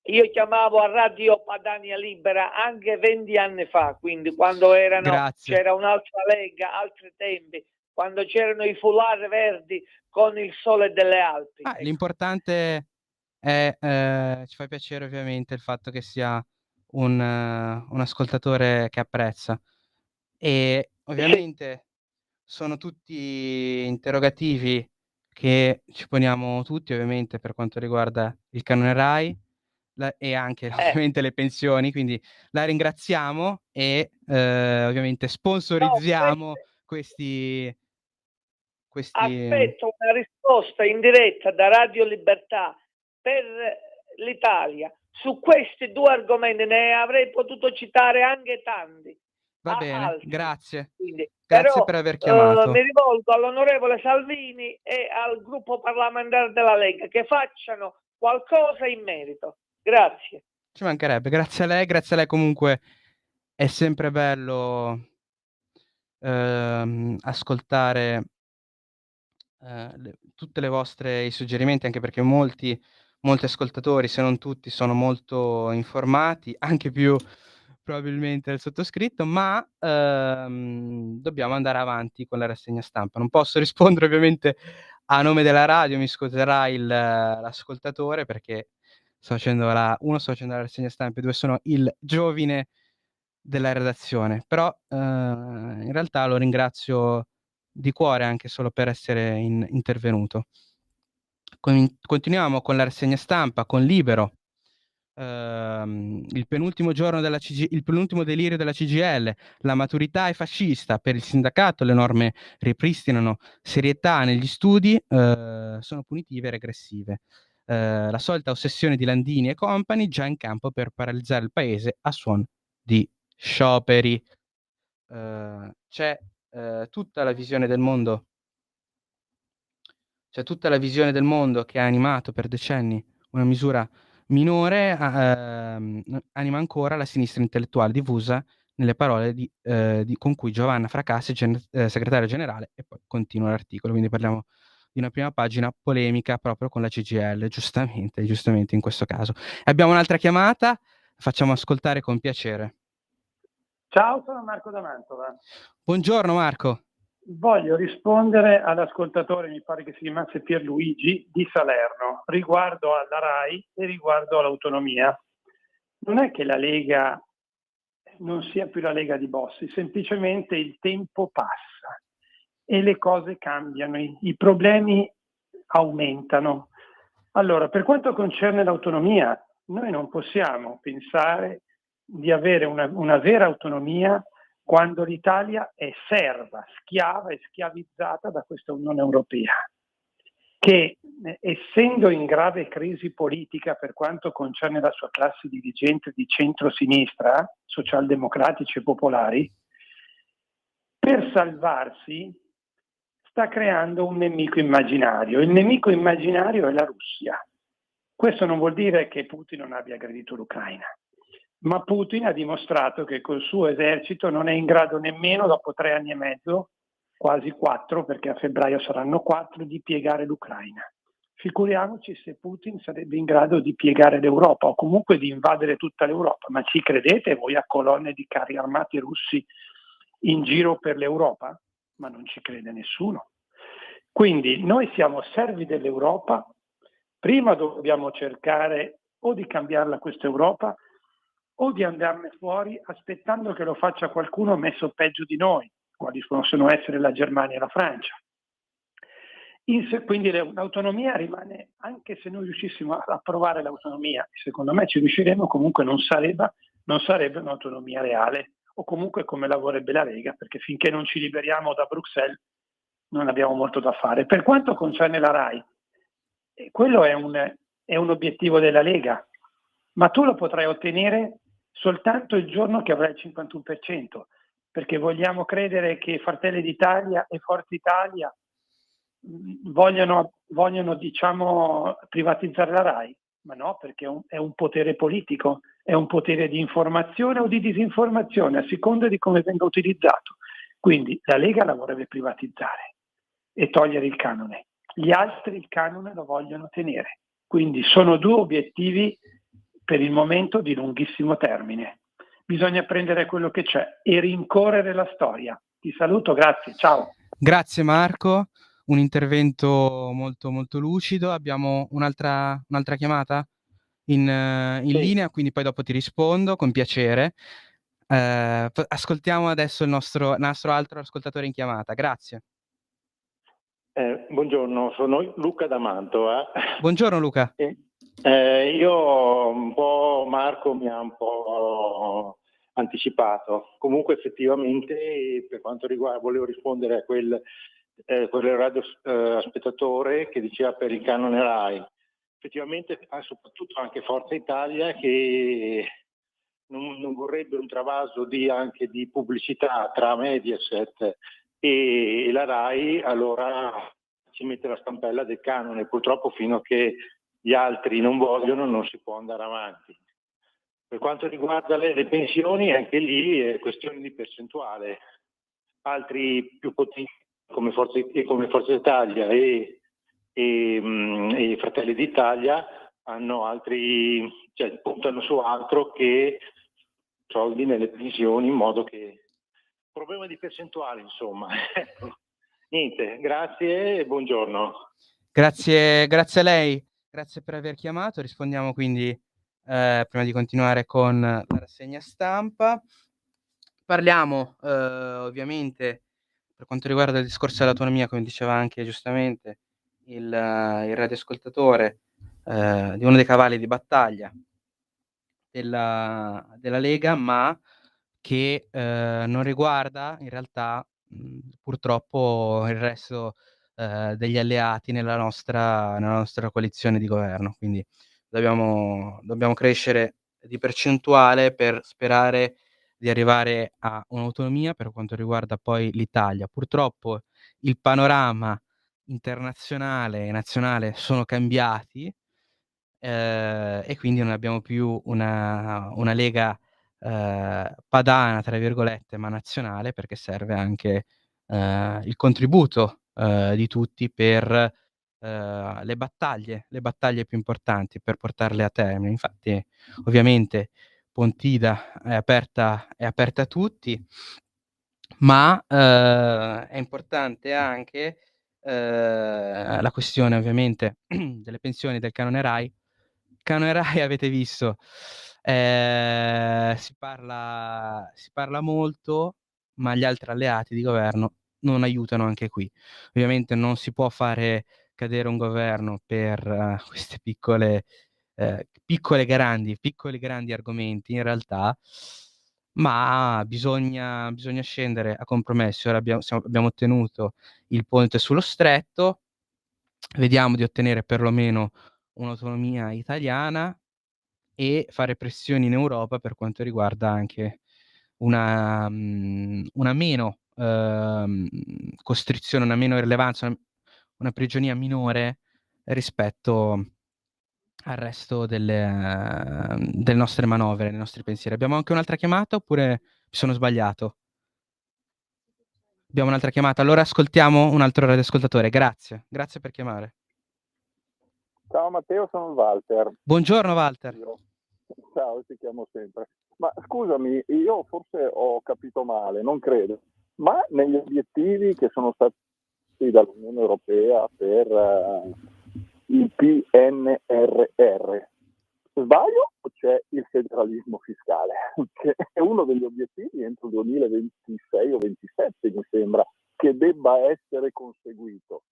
Speaker 9: Io chiamavo a Radio Padania Libera anche 20 anni fa, quindi quando c'era un'altra Lega, altri tempi, quando c'erano i foulard verdi con il sole delle Alpi.
Speaker 2: L'importante è, ci fa piacere ovviamente il fatto che sia un ascoltatore che apprezza, e ovviamente sono tutti interrogativi che ci poniamo tutti, ovviamente, per quanto riguarda il canone Rai e anche ovviamente le pensioni, quindi la ringraziamo e ovviamente sponsorizziamo questi
Speaker 9: Aspetto una risposta in diretta da Radio Libertà per l'Italia su questi due argomenti. Ne avrei potuto citare anche tanti.
Speaker 2: Va bene,
Speaker 9: altri.
Speaker 2: grazie.
Speaker 9: Quindi,
Speaker 2: Grazie per aver chiamato.
Speaker 9: Mi rivolgo all'onorevole Salvini e al gruppo parlamentare della Lega che facciano qualcosa in merito. Grazie.
Speaker 2: Ci mancherebbe, grazie a lei comunque è sempre bello ascoltare tutte le vostre suggerimenti, anche perché molti ascoltatori, se non tutti, sono molto informati, anche più probabilmente del sottoscritto, ma dobbiamo andare avanti con la rassegna stampa. Non posso rispondere ovviamente a nome della radio, mi scuserà l'ascoltatore, perché sto facendo la rassegna stampa e 2 sono il giovine della redazione, però in realtà lo ringrazio di cuore anche solo per essere intervenuto. Continuiamo con la rassegna stampa, con Libero. Il penultimo delirio della CGIL, la maturità è fascista, per il sindacato le norme ripristinano serietà negli studi, sono punitive e regressive. La solita ossessione di Landini e compagni già in campo per paralizzare il paese a suon di scioperi. C'è tutta la visione del mondo che ha animato per decenni una misura minore, anima ancora la sinistra intellettuale diffusa nelle parole con cui Giovanna Fracassi, segretaria generale, e poi continua l'articolo, quindi parliamo di una prima pagina polemica proprio con la CGIL, giustamente in questo caso. Abbiamo un'altra chiamata, facciamo ascoltare con piacere.
Speaker 10: Ciao, sono Marco da Mantova.
Speaker 2: Buongiorno Marco.
Speaker 10: Voglio rispondere all'ascoltatore, mi pare che si chiamasse Pierluigi, di Salerno, riguardo alla RAI e riguardo all'autonomia. Non è che la Lega non sia più la Lega di Bossi, semplicemente il tempo passa e le cose cambiano, i problemi aumentano. Allora, per quanto concerne l'autonomia, noi non possiamo pensare di avere una vera autonomia quando l'Italia è serva, schiava e schiavizzata da questa Unione Europea, che essendo in grave crisi politica per quanto concerne la sua classe dirigente di centro-sinistra, socialdemocratici e popolari, per salvarsi sta creando un nemico immaginario. Il nemico immaginario è la Russia. Questo non vuol dire che Putin non abbia aggredito l'Ucraina, ma Putin ha dimostrato che col suo esercito non è in grado nemmeno dopo 3 anni e mezzo, quasi 4, perché a febbraio saranno 4, di piegare l'Ucraina. Figuriamoci se Putin sarebbe in grado di piegare l'Europa o comunque di invadere tutta l'Europa. Ma ci credete voi a colonne di carri armati russi in giro per l'Europa? Ma non ci crede nessuno. Quindi noi siamo servi dell'Europa, prima dobbiamo cercare o di cambiarla questa Europa o di andarne fuori aspettando che lo faccia qualcuno messo peggio di noi, quali possono essere la Germania e la Francia. Quindi l'autonomia rimane, anche se noi riuscissimo a approvare l'autonomia, secondo me ci riusciremo, comunque non sarebbe un'autonomia reale, o comunque come la vorrebbe la Lega, perché finché non ci liberiamo da Bruxelles non abbiamo molto da fare. Per quanto concerne la RAI, quello è un obiettivo della Lega, ma tu lo potrai ottenere soltanto il giorno che avrai il 51%, perché vogliamo credere che Fratelli d'Italia e Forza Italia vogliono diciamo privatizzare la RAI, ma no, perché è un potere politico, è un potere di informazione o di disinformazione, a seconda di come venga utilizzato. Quindi la Lega la vorrebbe privatizzare e togliere il canone. Gli altri il canone lo vogliono tenere. Quindi sono due obiettivi per il momento di lunghissimo termine. Bisogna prendere quello che c'è e rincorrere la storia. Ti saluto, grazie, ciao.
Speaker 2: Grazie Marco, un intervento molto molto lucido. Abbiamo un'altra chiamata in linea, quindi poi dopo ti rispondo con piacere. Ascoltiamo adesso il nostro altro ascoltatore in chiamata. Grazie.
Speaker 11: Buongiorno, sono Luca da Mantova.
Speaker 2: Buongiorno Luca.
Speaker 11: Io un po', Marco mi ha un po' anticipato. Comunque effettivamente per quanto riguarda, volevo rispondere a quel radio spettatore che diceva per il canone Rai. Effettivamente soprattutto anche Forza Italia che non vorrebbe un travaso anche di pubblicità tra Mediaset e la Rai, allora ci mette la stampella del canone. Purtroppo fino a che gli altri non vogliono non si può andare avanti. Per quanto riguarda le pensioni, anche lì è questione di percentuale. Altri più potenti come Forza Italia e Fratelli d'Italia hanno altri, cioè puntano su altro che soldi nelle pensioni, in modo che problema di percentuale, insomma. Niente, grazie e buongiorno.
Speaker 2: Grazie a lei, grazie per aver chiamato. Rispondiamo quindi prima di continuare con la rassegna stampa. Parliamo ovviamente per quanto riguarda il discorso dell'autonomia, come diceva anche giustamente il radioascoltatore, di uno dei cavalli di battaglia della Lega, ma che non riguarda in realtà purtroppo il resto degli alleati nella nostra coalizione di governo. Quindi dobbiamo crescere di percentuale per sperare di arrivare a un'autonomia per quanto riguarda poi l'Italia. Purtroppo il panorama internazionale e nazionale sono cambiati, e quindi non abbiamo più una Lega "padana" tra virgolette, ma nazionale, perché serve anche il contributo di tutti per le battaglie più importanti, per portarle a termine. Infatti ovviamente Pontida è aperta a tutti, ma è importante anche la questione ovviamente delle pensioni, del canone Rai. Canone Rai avete visto, si parla molto, ma gli altri alleati di governo non aiutano anche qui. Ovviamente non si può fare cadere un governo per queste piccoli grandi argomenti in realtà, ma bisogna scendere a compromessi. Ora abbiamo ottenuto il ponte sullo stretto, vediamo di ottenere perlomeno un'autonomia italiana e fare pressioni in Europa per quanto riguarda anche una meno costrizione, una meno rilevanza, una prigionia minore rispetto al resto delle nostre manovre, dei nostri pensieri. Abbiamo anche un'altra chiamata oppure mi sono sbagliato? Abbiamo un'altra chiamata, allora ascoltiamo un altro radioascoltatore. Grazie per chiamare.
Speaker 12: Ciao Matteo, sono Walter.
Speaker 2: Buongiorno Walter.
Speaker 12: Ciao, ti chiamo sempre. Ma scusami, io forse ho capito male, non credo, ma negli obiettivi che sono stati dall'Unione Europea per il PNRR, sbaglio o c'è il federalismo fiscale? Che è uno degli obiettivi entro il 2026 o 2027, mi sembra, che debba essere conseguito.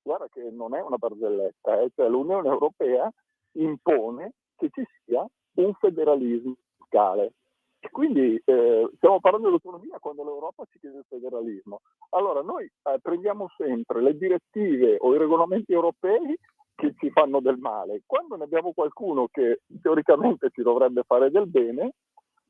Speaker 12: Guarda che non è una barzelletta, cioè l'Unione Europea impone che ci sia un federalismo fiscale. E quindi stiamo parlando dell'autonomia quando l'Europa ci chiede il federalismo. Allora noi prendiamo sempre le direttive o i regolamenti europei che ci fanno del male. Quando ne abbiamo qualcuno che teoricamente ci dovrebbe fare del bene,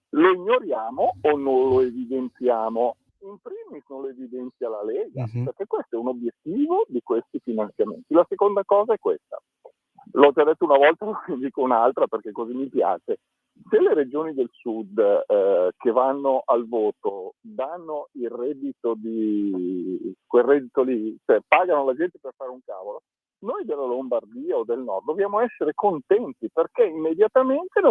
Speaker 12: lo ignoriamo o non lo evidenziamo. In primis non lo evidenzia la Lega, perché questo è un obiettivo di questi finanziamenti. La seconda cosa è questa. L'ho già detto una volta, ne dico un'altra perché così mi piace. se le regioni del sud che vanno al voto danno il reddito quel reddito lì, cioè pagano la gente per fare un cavolo, noi della Lombardia o del Nord dobbiamo essere contenti, perché immediatamente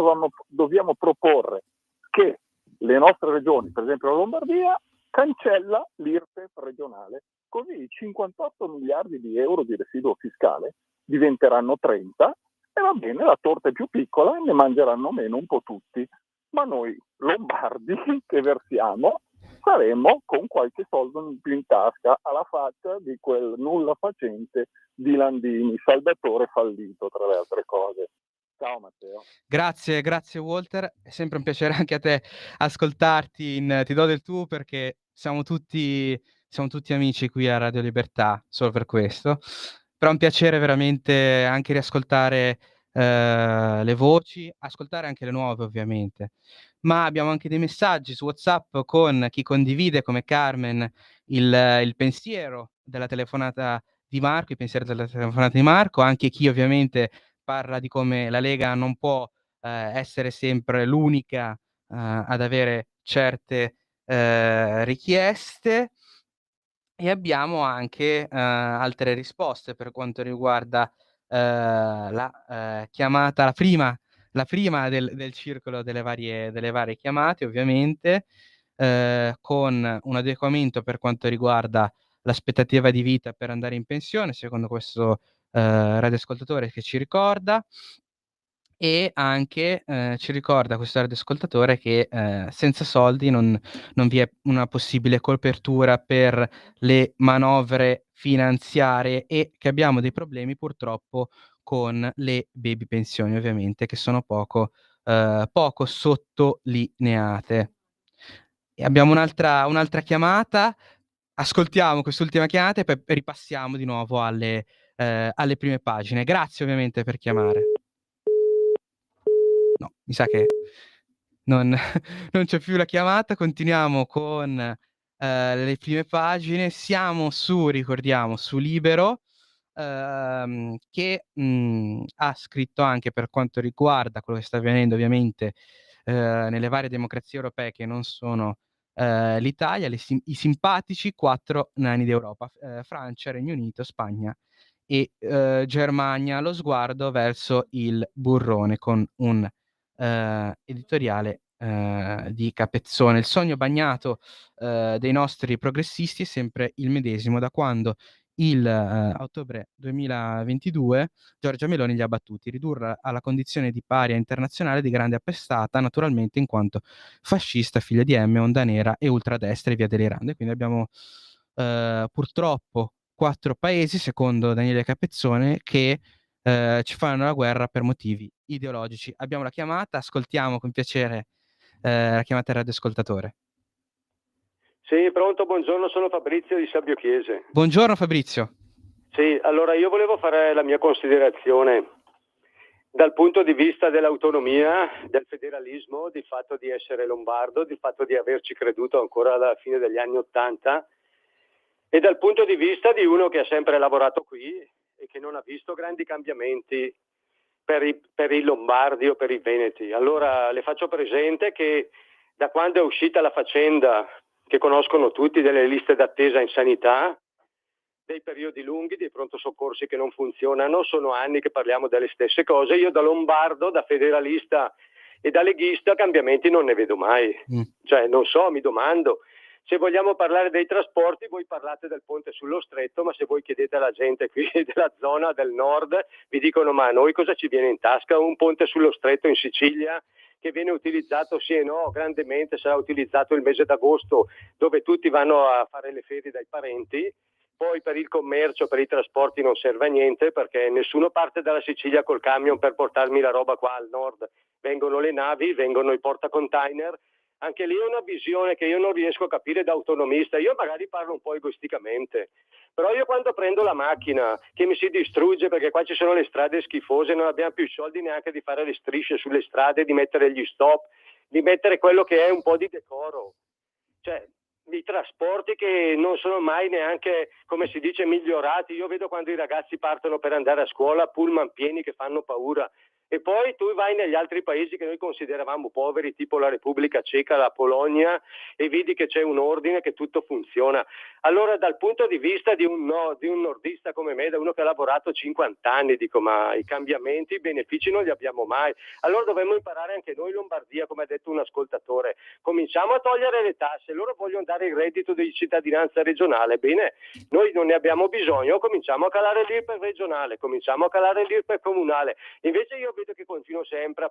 Speaker 12: dobbiamo proporre che le nostre regioni, per esempio la Lombardia, cancella l'IRPEF regionale, così i 58 miliardi di euro di residuo fiscale diventeranno 30 e va bene, la torta è più piccola e ne mangeranno meno un po' tutti, ma noi lombardi che versiamo saremmo con qualche soldo in più in tasca, alla faccia di quel nulla facente di Landini, saldatore fallito tra le altre cose. Ciao Matteo.
Speaker 2: Grazie Walter, è sempre un piacere anche a te ascoltarti ti do del tu, perché siamo tutti amici qui a Radio Libertà, solo per questo. Però è un piacere veramente anche riascoltare le voci, ascoltare anche le nuove ovviamente. Ma abbiamo anche dei messaggi su WhatsApp con chi condivide, come Carmen, il pensiero della telefonata di Marco, anche chi ovviamente parla di come la Lega non può essere sempre l'unica ad avere certe richieste. E abbiamo anche altre risposte per quanto riguarda la chiamata, la prima del circolo delle varie chiamate, ovviamente, con un adeguamento per quanto riguarda l'aspettativa di vita per andare in pensione, secondo questo radioascoltatore che ci ricorda. E anche ci ricorda questo radioascoltatore che senza soldi non vi è una possibile copertura per le manovre finanziarie, e che abbiamo dei problemi purtroppo con le baby pensioni, ovviamente, che sono poco sottolineate. E abbiamo un'altra chiamata, ascoltiamo quest'ultima chiamata e poi ripassiamo di nuovo alle prime pagine. Grazie ovviamente per chiamare. No, mi sa che non non c'è più la chiamata, continuiamo con le prime pagine. Siamo ricordiamo, su Libero, che ha scritto anche per quanto riguarda quello che sta avvenendo ovviamente nelle varie democrazie europee che non sono l'Italia, i simpatici 4 nani d'Europa, Francia, Regno Unito, Spagna e Germania, lo sguardo verso il burrone, con un editoriale di Capezzone. Il sogno bagnato dei nostri progressisti è sempre il medesimo da quando ottobre 2022 Giorgia Meloni li ha battuti: ridurre alla condizione di paria internazionale di grande appestata, naturalmente in quanto fascista, figlia di M, onda nera e ultradestra e via delirando. E quindi abbiamo purtroppo 4 paesi, secondo Daniele Capezzone, che ci fanno la guerra per motivi ideologici. Abbiamo la chiamata, ascoltiamo con piacere la chiamata del radioascoltatore.
Speaker 13: Sì, pronto, buongiorno, sono Fabrizio di Sabbio Chiese.
Speaker 2: Buongiorno Fabrizio.
Speaker 13: Sì, allora io volevo fare la mia considerazione dal punto di vista dell'autonomia, del federalismo, del fatto di essere lombardo, del fatto di averci creduto ancora alla fine degli anni '80, e dal punto di vista di uno che ha sempre lavorato qui e che non ha visto grandi cambiamenti per i lombardi o per i veneti. Allora le faccio presente che da quando è uscita la faccenda, che conoscono tutti, delle liste d'attesa in sanità, dei periodi lunghi, dei pronto soccorsi che non funzionano, sono anni che parliamo delle stesse cose. Io da lombardo, da federalista e da leghista cambiamenti non ne vedo mai. Cioè, non so, mi domando. Se vogliamo parlare dei trasporti, voi parlate del ponte sullo stretto, ma se voi chiedete alla gente qui della zona del nord, vi dicono: ma a noi cosa ci viene in tasca un ponte sullo stretto in Sicilia, che viene utilizzato sì e no, grandemente sarà utilizzato il mese d'agosto, dove tutti vanno a fare le ferie dai parenti. Poi per il commercio, per i trasporti non serve a niente, perché nessuno parte dalla Sicilia col camion per portarmi la roba qua al nord. Vengono le navi, vengono i portacontainer. Anche lì è una visione che io non riesco a capire da autonomista. Io magari parlo un po' egoisticamente, però io quando prendo la macchina che mi si distrugge perché qua ci sono le strade schifose, non abbiamo più soldi neanche di fare le strisce sulle strade, di mettere gli stop, di mettere quello che è un po' di decoro. Cioè, i trasporti che non sono mai neanche, come si dice, migliorati. Io vedo quando i ragazzi partono per andare a scuola, pullman pieni che fanno paura. E poi tu vai negli altri paesi che noi consideravamo poveri, tipo la Repubblica Ceca, la Polonia, e vedi che c'è un ordine, che tutto funziona. Allora, dal punto di vista di un nordista come me, da uno che ha lavorato 50 anni, dico, ma i cambiamenti, i benefici non li abbiamo mai. Allora dovremmo imparare anche noi Lombardia, come ha detto un ascoltatore. Cominciamo a togliere le tasse, loro vogliono dare il reddito di cittadinanza regionale. Bene, noi non ne abbiamo bisogno, cominciamo a calare l'IRPEF regionale, cominciamo a calare l'IRPEF comunale. Invece io vedo che continuo sempre a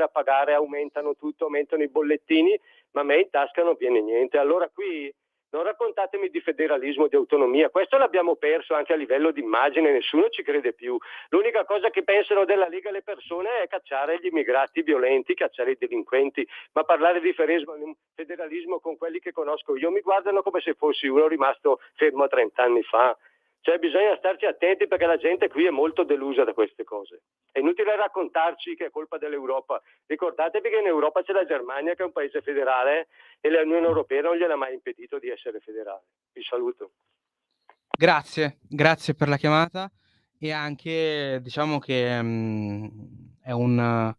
Speaker 13: pagare, aumentano tutto, aumentano i bollettini, ma a me in tasca non viene niente. Allora qui non raccontatemi di federalismo, di autonomia, questo l'abbiamo perso anche a livello di immagine, nessuno ci crede più. L'unica cosa che pensano della Lega le persone è cacciare gli immigrati violenti, cacciare i delinquenti, ma parlare di federalismo con quelli che conosco io mi guardano come se fossi uno rimasto fermo a 30 anni fa. Cioè bisogna starci attenti perché la gente qui è molto delusa da queste cose. È inutile raccontarci che è colpa dell'Europa. Ricordatevi che in Europa c'è la Germania che è un paese federale e l'Unione Europea non gliel'ha mai impedito di essere federale. Vi saluto.
Speaker 2: Grazie per la chiamata e anche diciamo che è un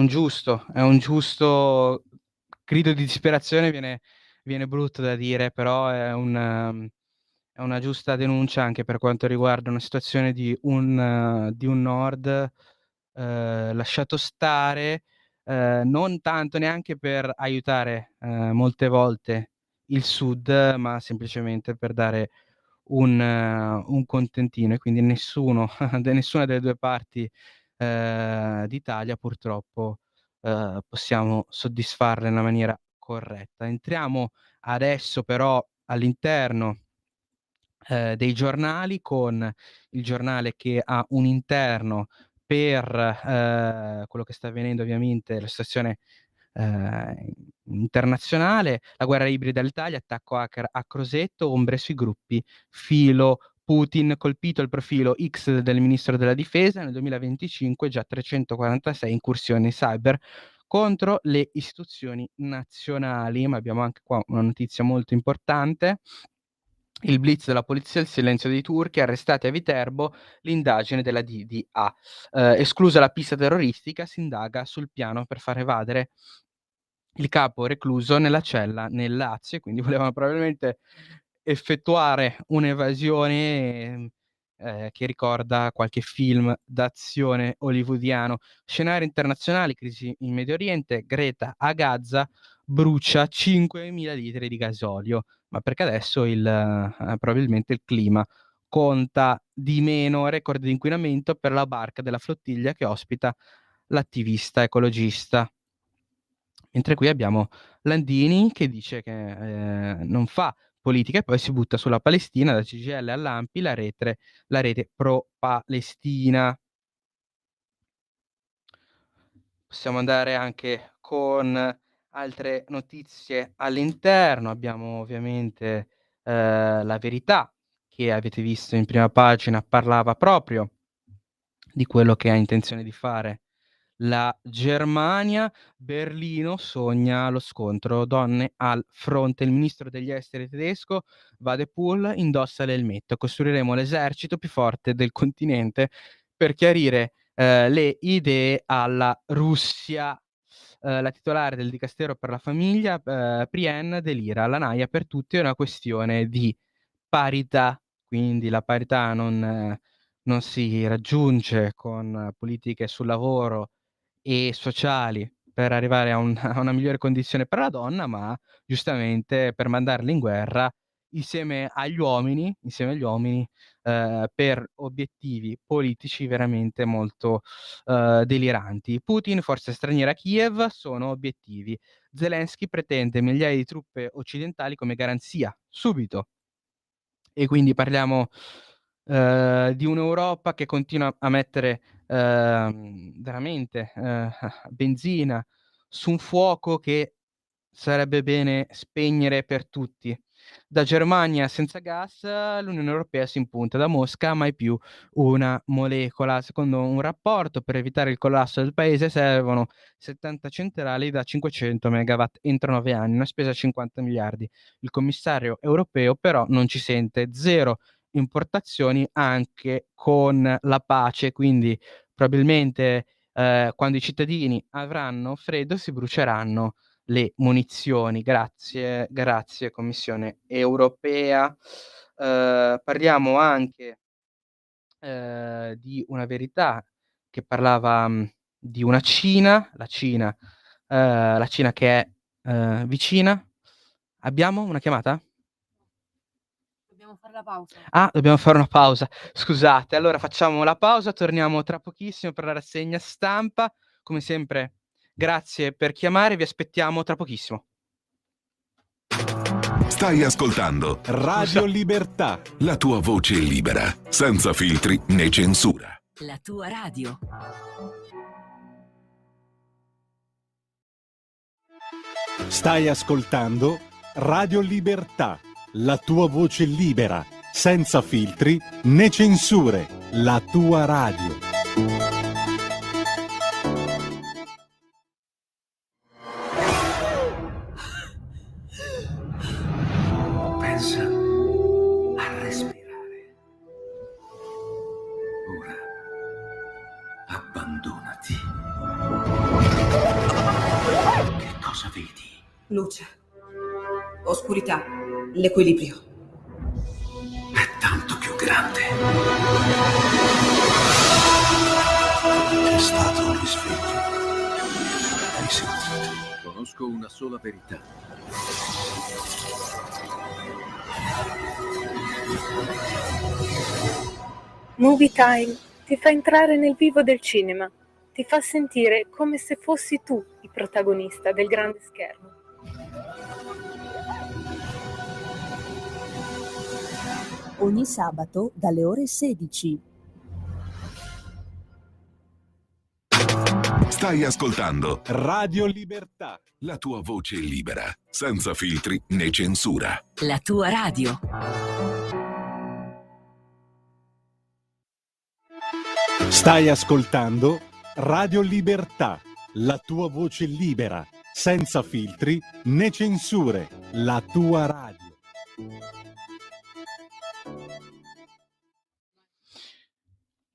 Speaker 2: giusto grido di disperazione, viene brutto da dire, però è una giusta denuncia anche per quanto riguarda una situazione di un nord lasciato stare, non tanto neanche per aiutare molte volte il sud, ma semplicemente per dare un contentino, e quindi nessuna delle due parti d'Italia purtroppo possiamo soddisfarla nella maniera corretta. Entriamo adesso però all'interno dei giornali, con il giornale che ha un interno per quello che sta avvenendo, ovviamente la situazione internazionale, la guerra ibrida all'Italia, attacco hacker a Crosetto, ombre sui gruppi filo Putin, colpito il profilo X del ministro della difesa, nel 2025 già 346 incursioni cyber contro le istituzioni nazionali. Ma abbiamo anche qua una notizia molto importante. Il blitz della polizia, il silenzio dei turchi, arrestati a Viterbo, l'indagine della DDA. Esclusa la pista terroristica, si indaga sul piano per far evadere il capo recluso nella cella nel Lazio, quindi volevano probabilmente effettuare un'evasione che ricorda qualche film d'azione hollywoodiano. Scenari internazionali, crisi in Medio Oriente, Greta a Gaza brucia 5.000 litri di gasolio, ma perché adesso probabilmente il clima conta di meno, record di inquinamento per la barca della flottiglia che ospita l'attivista ecologista. Mentre qui abbiamo Landini che dice che non fa politica e poi si butta sulla Palestina, da CGIL all'ANPI, la rete pro-Palestina. Possiamo andare anche con altre notizie all'interno. Abbiamo ovviamente La Verità, che avete visto in prima pagina, parlava proprio di quello che ha intenzione di fare la Germania. Berlino sogna lo scontro, donne al fronte. Il ministro degli esteri tedesco Wadepool indossa l'elmetto: costruiremo l'esercito più forte del continente, per chiarire le idee alla Russia. La titolare del Dicastero per la famiglia Prien delira: la naia per tutti è una questione di parità. Quindi la parità non si raggiunge con politiche sul lavoro e sociali per arrivare a a una migliore condizione per la donna, ma giustamente per mandarli in guerra insieme agli uomini, per obiettivi politici veramente molto deliranti. Putin, forze straniere a Kiev sono obiettivi. Zelensky pretende migliaia di truppe occidentali come garanzia, subito. E quindi parliamo di un'Europa che continua a mettere veramente benzina su un fuoco che sarebbe bene spegnere per tutti. Da Germania senza gas, l'Unione Europea si impunta. Da Mosca mai più una molecola. Secondo un rapporto, per evitare il collasso del paese servono 70 centrali da 500 megawatt entro 9 anni, una spesa 50 miliardi. Il commissario europeo però non ci sente. Zero importazioni anche con la pace, quindi probabilmente quando i cittadini avranno freddo si bruceranno le munizioni. Grazie, grazie Commissione europea. Parliamo anche di una verità che parlava di una Cina, la Cina che è vicina. Abbiamo una chiamata?
Speaker 14: Dobbiamo fare la pausa.
Speaker 2: Ah, dobbiamo fare una pausa. Scusate, allora facciamo la pausa, torniamo tra pochissimo per la rassegna stampa. Come sempre, grazie per chiamare, vi aspettiamo tra pochissimo.
Speaker 15: Stai ascoltando
Speaker 3: Radio Libertà.
Speaker 15: La tua voce libera, senza filtri né censura.
Speaker 8: La tua radio.
Speaker 3: Stai ascoltando Radio Libertà, la tua voce libera, senza filtri né censure, la tua radio.
Speaker 6: Pensa a respirare. Ora abbandonati. Che cosa vedi?
Speaker 7: Luce. Oscurità. L'equilibrio.
Speaker 6: È tanto più grande. È stato un risveglio. Hai sentito? Conosco una sola verità.
Speaker 5: Movie Time ti fa entrare nel vivo del cinema, ti fa sentire come se fossi tu il protagonista del grande schermo.
Speaker 8: Ogni sabato dalle ore 16.
Speaker 15: Stai ascoltando
Speaker 3: Radio Libertà,
Speaker 15: la tua voce libera, senza filtri né censura.
Speaker 8: La tua radio.
Speaker 3: Stai ascoltando Radio Libertà, la tua voce libera, senza filtri né censure, la tua radio.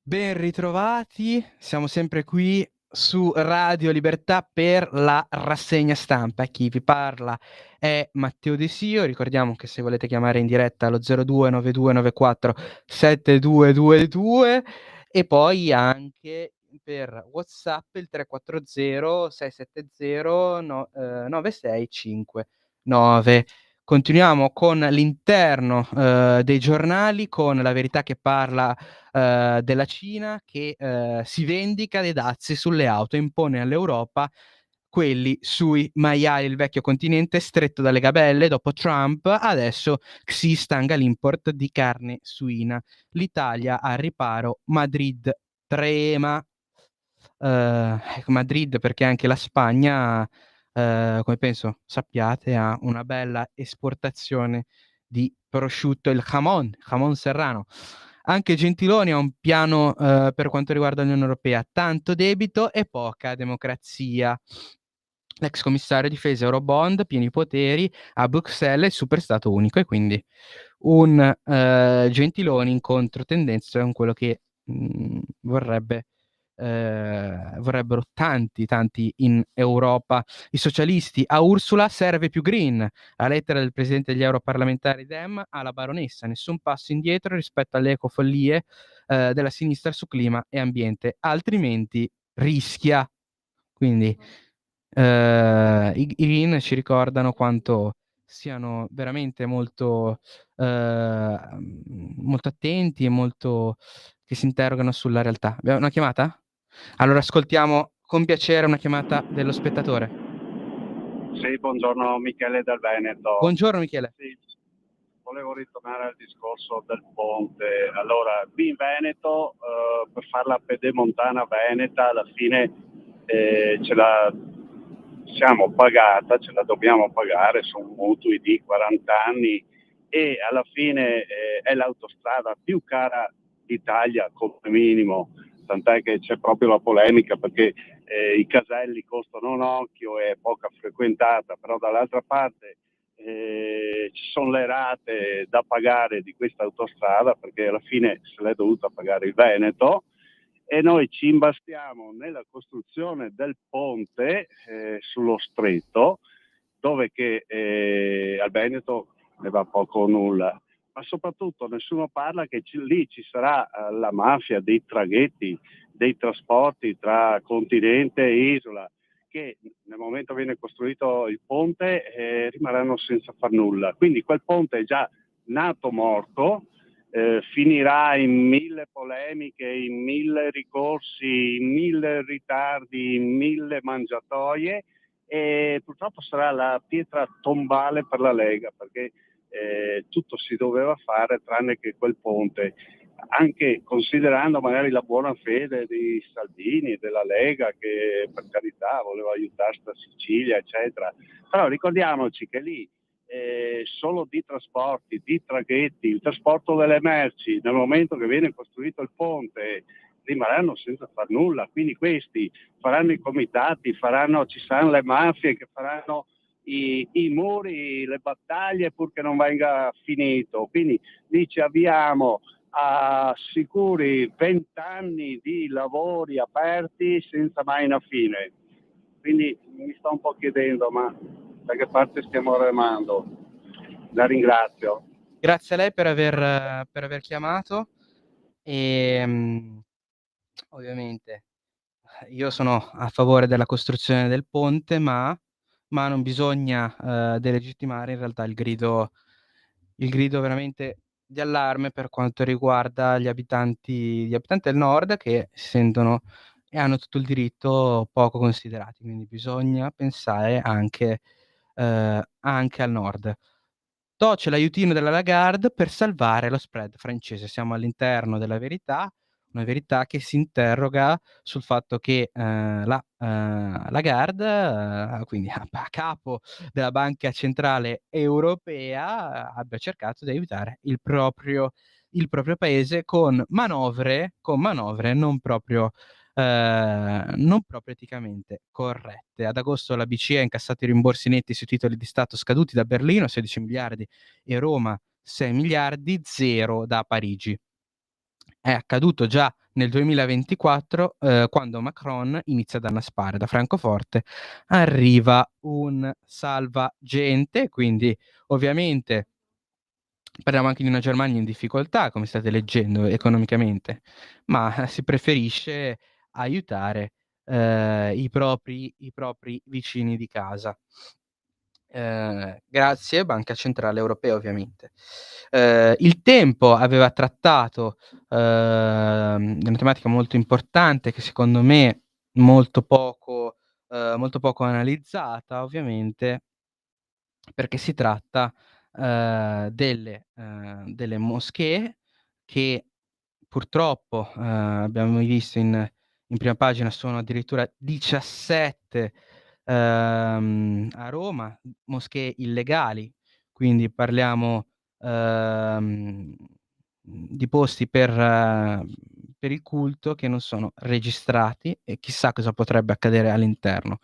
Speaker 2: Ben ritrovati, siamo sempre qui su Radio Libertà per la rassegna stampa. Chi vi parla è Matteo De Sio. Ricordiamo che se volete chiamare in diretta allo 029294 7222 e poi anche per WhatsApp il 340 670 9659. Continuiamo con l'interno dei giornali, con la verità che parla della Cina che si vendica dei dazi sulle auto e impone all'Europa quelli sui maiali. Il vecchio continente stretto dalle gabelle dopo Trump, adesso si stanga l'import di carne suina. L'Italia al riparo, Madrid trema. Madrid perché anche la Spagna, come penso sappiate, ha una bella esportazione di prosciutto, il jamon serrano. Anche Gentiloni ha un piano per quanto riguarda l'Unione Europea, tanto debito e poca democrazia. L'ex commissario difesa Eurobond, pieni poteri, a Bruxelles il superstato unico, e quindi un Gentiloni in controtendenza con quello che vorrebbero tanti in Europa. I socialisti, a Ursula serve più green. La lettera del presidente degli europarlamentari Dem alla baronessa, nessun passo indietro rispetto alle ecofollie della sinistra su clima e ambiente, altrimenti rischia. Quindi i green ci ricordano quanto siano veramente molto attenti e molto che si interrogano sulla realtà. Abbiamo una chiamata? Allora ascoltiamo con piacere una chiamata dello spettatore.
Speaker 16: Sì, buongiorno, Michele dal Veneto.
Speaker 2: Buongiorno Michele.
Speaker 16: Sì, volevo ritornare al discorso del ponte. Allora, qui in Veneto, per fare la pedemontana veneta, alla fine ce la dobbiamo pagare, sono mutui di 40 anni e alla fine è l'autostrada più cara d'Italia come minimo. Tant'è che c'è proprio la polemica perché i caselli costano un occhio e è poca frequentata, però dall'altra parte ci sono le rate da pagare di questa autostrada perché alla fine se l'è dovuta pagare il Veneto e noi ci imbastiamo nella costruzione del ponte sullo stretto, dove che al Veneto ne va poco o nulla, ma soprattutto nessuno parla che lì ci sarà la mafia dei traghetti, dei trasporti tra continente e isola, che nel momento viene costruito il ponte rimarranno senza far nulla. Quindi quel ponte è già nato morto, finirà in 1000 polemiche, in 1000 ricorsi, in 1000 ritardi, in 1000 mangiatoie, e purtroppo sarà la pietra tombale per la Lega, perché tutto si doveva fare tranne che quel ponte, anche considerando magari la buona fede di Salvini e della Lega, che per carità voleva aiutare sta Sicilia, eccetera. Però ricordiamoci che lì solo di trasporti, di traghetti, il trasporto delle merci, nel momento che viene costruito il ponte, rimarranno senza far nulla. Quindi questi faranno i comitati, ci saranno le mafie che faranno i muri, le battaglie purché non venga finito. Quindi lì ci avviamo a sicuri 20 anni di lavori aperti senza mai una fine. Quindi mi sto un po' chiedendo, ma da che parte stiamo remando? La ringrazio.
Speaker 2: Grazie a lei per aver chiamato e ovviamente io sono a favore della costruzione del ponte, ma non bisogna delegittimare in realtà il grido veramente di allarme per quanto riguarda gli abitanti del nord, che si sentono e hanno tutto il diritto poco considerati, quindi bisogna pensare anche al nord. C'è l'aiutino della Lagarde per salvare lo spread francese. Siamo all'interno della verità, una verità che si interroga sul fatto che la Lagarde, quindi a capo della Banca Centrale Europea, abbia cercato di aiutare il proprio paese con manovre non proprio eticamente corrette. Ad agosto la BCE ha incassato i rimborsi netti sui titoli di Stato scaduti da Berlino, 16 miliardi, e Roma 6 miliardi, 0 da Parigi. È accaduto già nel 2024, quando Macron inizia ad annaspare. Da Francoforte arriva un salvagente, quindi ovviamente parliamo anche di una Germania in difficoltà, come state leggendo, economicamente, ma si preferisce aiutare i propri vicini di casa. Grazie Banca Centrale Europea, ovviamente. Il Tempo aveva trattato una tematica molto importante che secondo me molto poco analizzata, ovviamente, perché si tratta delle moschee che purtroppo abbiamo visto in prima pagina, sono addirittura 17 a Roma, moschee illegali, quindi parliamo di posti per il culto che non sono registrati, e chissà cosa potrebbe accadere all'interno.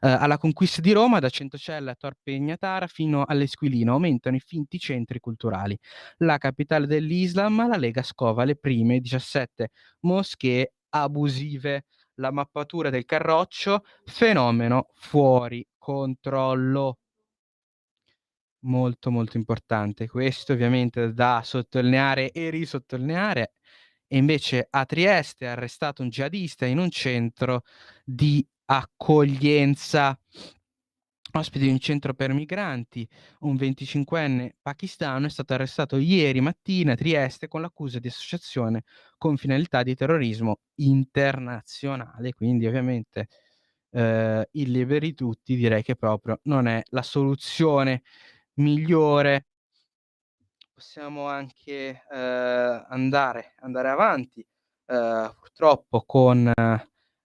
Speaker 2: Alla conquista di Roma, da Centocelle a Tor Pegnatara fino all'Esquilino, aumentano i finti centri culturali. La capitale dell'Islam, la Lega scova le prime 17 moschee abusive. La mappatura del Carroccio, fenomeno fuori controllo. Molto, molto importante. Questo ovviamente da sottolineare e risottolineare. E invece a Trieste è arrestato un jihadista in un centro di accoglienza. Ospite di un centro per migranti, un 25enne pakistano è stato arrestato ieri mattina a Trieste con l'accusa di associazione con finalità di terrorismo internazionale. Quindi ovviamente il liberi tutti direi che proprio non è la soluzione migliore. Possiamo anche andare avanti purtroppo con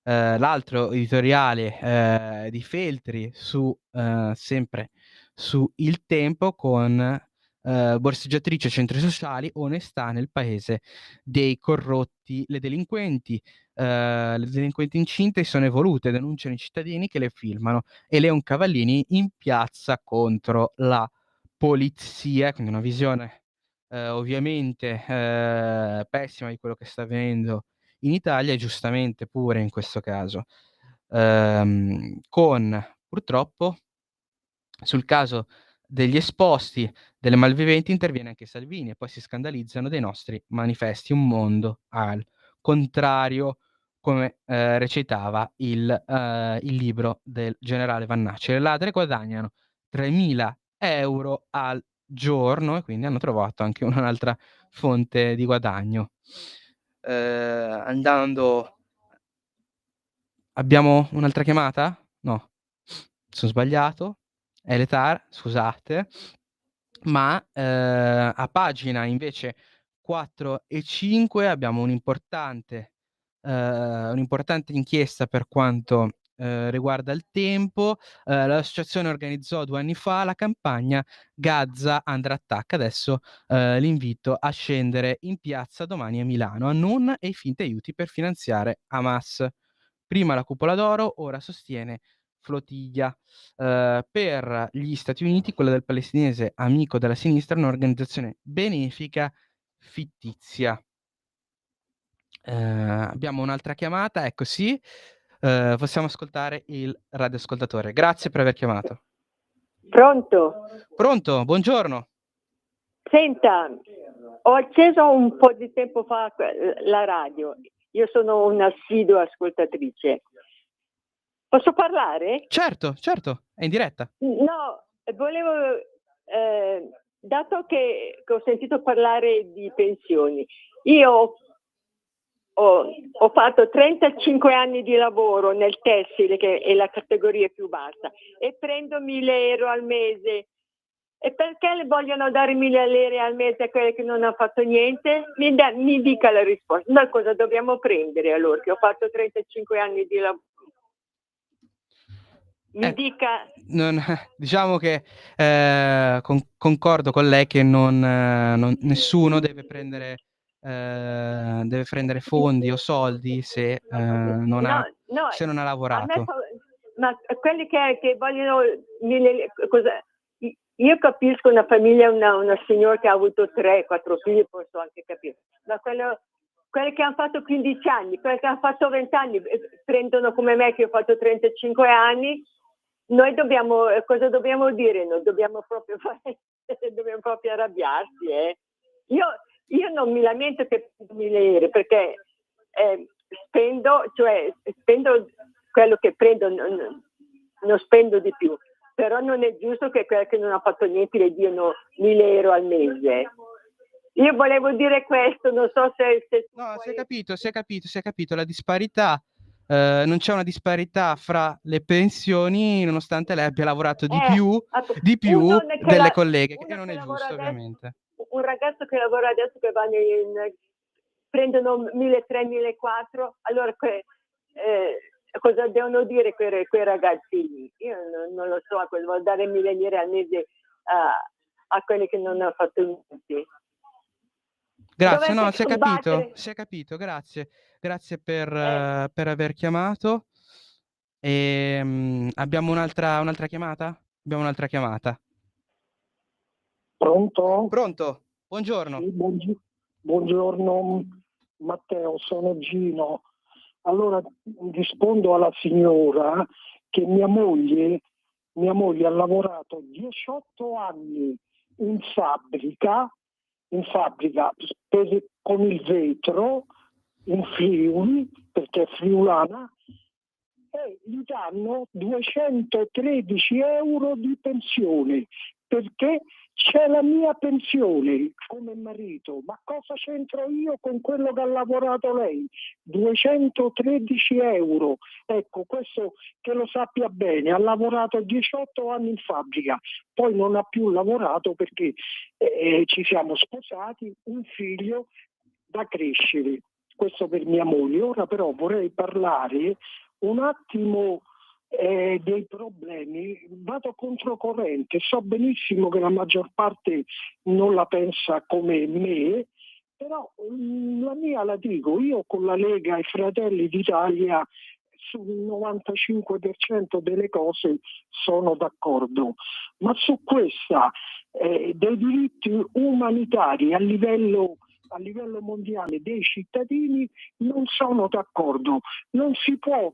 Speaker 2: l'altro editoriale di Feltri su sempre su Il Tempo, con borseggiatrice, centri sociali, onestà nel paese dei corrotti. Le delinquenti incinte sono evolute, denunciano i cittadini che le filmano, e Leon Cavallini in piazza contro la polizia. Quindi una visione ovviamente pessima di quello che sta avvenendo in Italia e giustamente pure in questo caso. Con purtroppo sul caso degli esposti, delle malviventi interviene anche Salvini e poi si scandalizzano dei nostri manifesti. Un mondo al contrario, come recitava il libro del generale Vannacci. Le ladre guadagnano 3.000 euro al giorno e quindi hanno trovato anche un'altra fonte di guadagno. Andando... Abbiamo un'altra chiamata? No, sono sbagliato. È l'età, scusate. Ma a pagina invece 4 e 5 abbiamo un'importante inchiesta per quanto riguarda il tempo. L'associazione organizzò 2 anni fa la campagna Gaza Under Attack. Adesso l'invito a scendere in piazza domani a Milano, a non ai finti aiuti per finanziare Hamas. Prima la cupola d'oro, ora sostiene flottiglia. Per gli Stati Uniti quella del palestinese amico della sinistra è un'organizzazione benefica fittizia. Abbiamo un'altra chiamata, ecco sì, possiamo ascoltare il radioascoltatore. Grazie per aver chiamato.
Speaker 17: Pronto?
Speaker 2: Pronto, buongiorno.
Speaker 17: Senta, ho acceso un po' di tempo fa la radio. Io sono un'assidua ascoltatrice. Posso parlare?
Speaker 2: Certo, è in diretta.
Speaker 17: No, volevo, dato che ho sentito parlare di pensioni, io ho fatto 35 anni di lavoro nel tessile, che è la categoria più bassa, e prendo 1.000 euro al mese. E perché le vogliono dare 1.000 euro al mese a quelle che non hanno fatto niente? Mi dica la risposta. Noi cosa dobbiamo prendere allora, che ho fatto 35 anni di lavoro? Mi dica...
Speaker 2: diciamo che concordo con lei che nessuno deve prendere fondi o soldi se non ha lavorato.
Speaker 17: Ma quelli che vogliono 1.000, cosa? Io capisco una famiglia, una signora che ha avuto 3-4 figli, posso anche capire, ma quelli che hanno fatto 15 anni, quelli che hanno fatto 20 anni, prendono come me che ho fatto 35 anni, noi cosa dobbiamo dire? Noi dobbiamo proprio arrabbiarsi. Io non mi lamento che prendo 1.000 euro, perché spendo quello che prendo, non spendo di più. Però non è giusto che quelli che non hanno fatto niente le diano 1.000 euro al mese. Io volevo dire questo, non so se...
Speaker 2: No, si è capito, la disparità, non c'è una disparità fra le pensioni, nonostante lei abbia lavorato di più delle colleghe, che non è giusto ovviamente.
Speaker 17: Un ragazzo che lavora adesso, che prendono 1.300, 1.400, allora cosa devono dire quei ragazzini? Io non lo so, vuol dare 1.000 euro al mese a quelli che non hanno fatto niente.
Speaker 2: Grazie, no, si è capito, grazie per aver chiamato. Abbiamo un'altra chiamata? Abbiamo un'altra chiamata.
Speaker 18: Pronto?
Speaker 2: Pronto, buongiorno.
Speaker 18: Sì, buongiorno Matteo, sono Gino. Allora rispondo alla signora che mia moglie ha lavorato 18 anni in fabbrica con il vetro in Friuli, perché è friulana, e gli danno 213 euro di pensione, perché c'è la mia pensione come marito. Ma cosa c'entro io con quello che ha lavorato lei? 213 euro. Ecco, questo che lo sappia bene, ha lavorato 18 anni in fabbrica, poi non ha più lavorato perché ci siamo sposati, un figlio da crescere. Questo per mia moglie. Ora però vorrei parlare un attimo dei problemi. Vado controcorrente, so benissimo che la maggior parte non la pensa come me, però la mia la dico, io con la Lega e Fratelli d'Italia sul 95% delle cose sono d'accordo, ma su questa dei diritti umanitari a livello a livello mondiale dei cittadini, non sono d'accordo. Non si può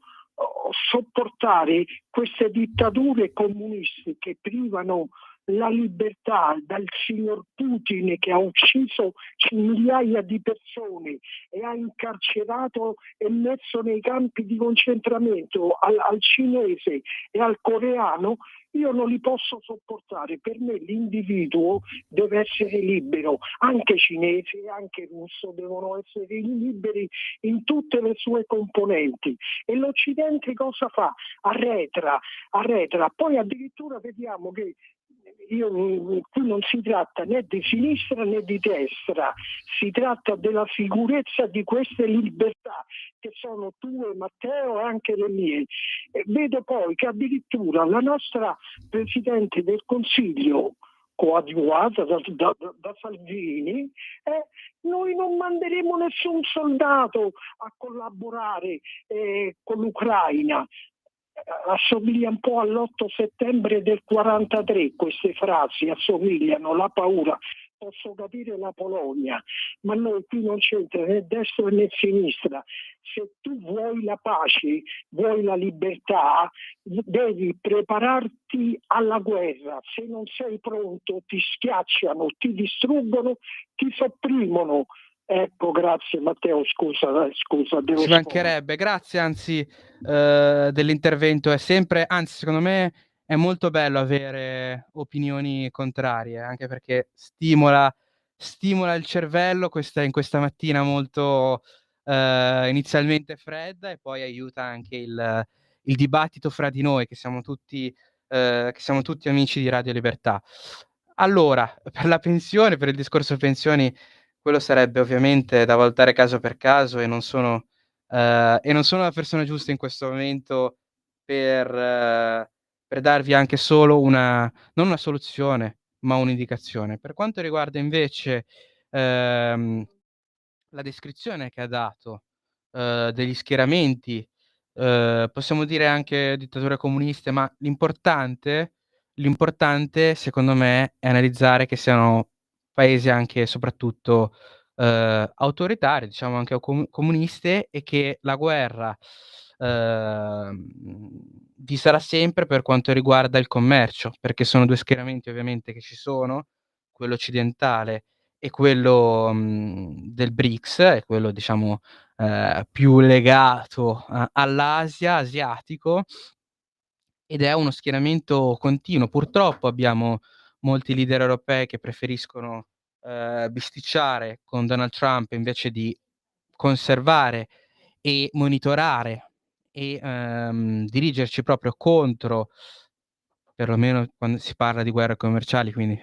Speaker 18: sopportare queste dittature comuniste che privano la libertà dal signor Putin, che ha ucciso migliaia di persone e ha incarcerato e messo nei campi di concentramento al cinese e al coreano. Io non li posso sopportare. Per me l'individuo deve essere libero, anche cinese, anche russo devono essere liberi in tutte le sue componenti. E l'Occidente cosa fa? Arretra. Poi addirittura vediamo che qui non si tratta né di sinistra né di destra, si tratta della sicurezza di queste libertà che sono tue, Matteo, e anche le mie. Vedo poi che addirittura la nostra Presidente del Consiglio, coadiuvata da Salvini, noi non manderemo nessun soldato a collaborare con l'Ucraina. Assomiglia un po' all'8 settembre del 43, queste frasi assomigliano, la paura. Posso capire la Polonia, ma noi qui non c'entra né destra né sinistra. Se tu vuoi la pace, vuoi la libertà, devi prepararti alla guerra. Se non sei pronto, ti schiacciano, ti distruggono, ti sopprimono. Ecco, grazie Matteo, scusa, devo
Speaker 2: Ci mancherebbe, grazie anzi dell'intervento. È sempre, anzi secondo me è molto bello avere opinioni contrarie, anche perché stimola il cervello in questa mattina molto inizialmente fredda, e poi aiuta anche il dibattito fra di noi, che siamo tutti amici di Radio Libertà. Allora, per la pensione, per il discorso pensioni, quello sarebbe ovviamente da valutare caso per caso, e non sono la persona giusta in questo momento per darvi anche solo non una soluzione, ma un'indicazione. Per quanto riguarda invece la descrizione che ha dato degli schieramenti, possiamo dire anche dittature comuniste, ma l'importante secondo me è analizzare che siano paesi anche e soprattutto autoritari, diciamo anche comuniste, e che la guerra vi sarà sempre per quanto riguarda il commercio, perché sono due schieramenti ovviamente che ci sono, quello occidentale e quello del BRICS, è quello diciamo più legato all'Asia, asiatico, ed è uno schieramento continuo. Purtroppo abbiamo molti leader europei che preferiscono bisticciare con Donald Trump invece di conservare e monitorare e dirigerci proprio contro, perlomeno quando si parla di guerre commerciali, quindi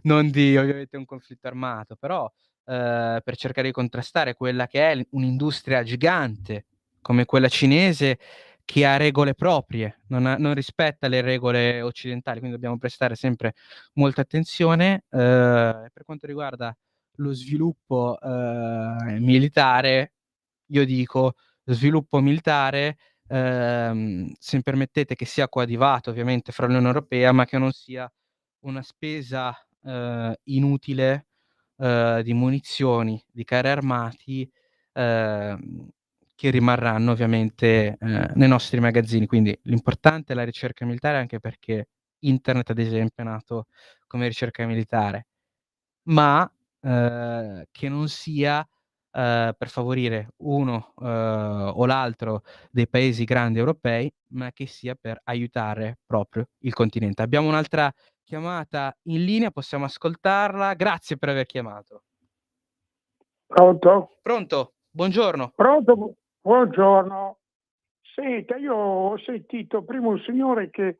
Speaker 2: non di ovviamente un conflitto armato, però per cercare di contrastare quella che è un'industria gigante come quella cinese, che ha regole proprie, non rispetta le regole occidentali, quindi dobbiamo prestare sempre molta attenzione. Per quanto riguarda lo sviluppo militare, io dico sviluppo militare, se mi permettete, che sia coadiuvato ovviamente fra l'Unione Europea, ma che non sia una spesa inutile di munizioni, di carri armati che rimarranno ovviamente nei nostri magazzini. Quindi l'importante è la ricerca militare, anche perché internet ad esempio è nato come ricerca militare, ma che non sia per favorire uno o l'altro dei paesi grandi europei, ma che sia per aiutare proprio il continente. Abbiamo un'altra chiamata in linea, possiamo ascoltarla. Grazie per aver chiamato.
Speaker 18: Pronto?
Speaker 2: Pronto, buongiorno.
Speaker 18: Pronto? Buongiorno. Senta, io ho sentito prima un signore che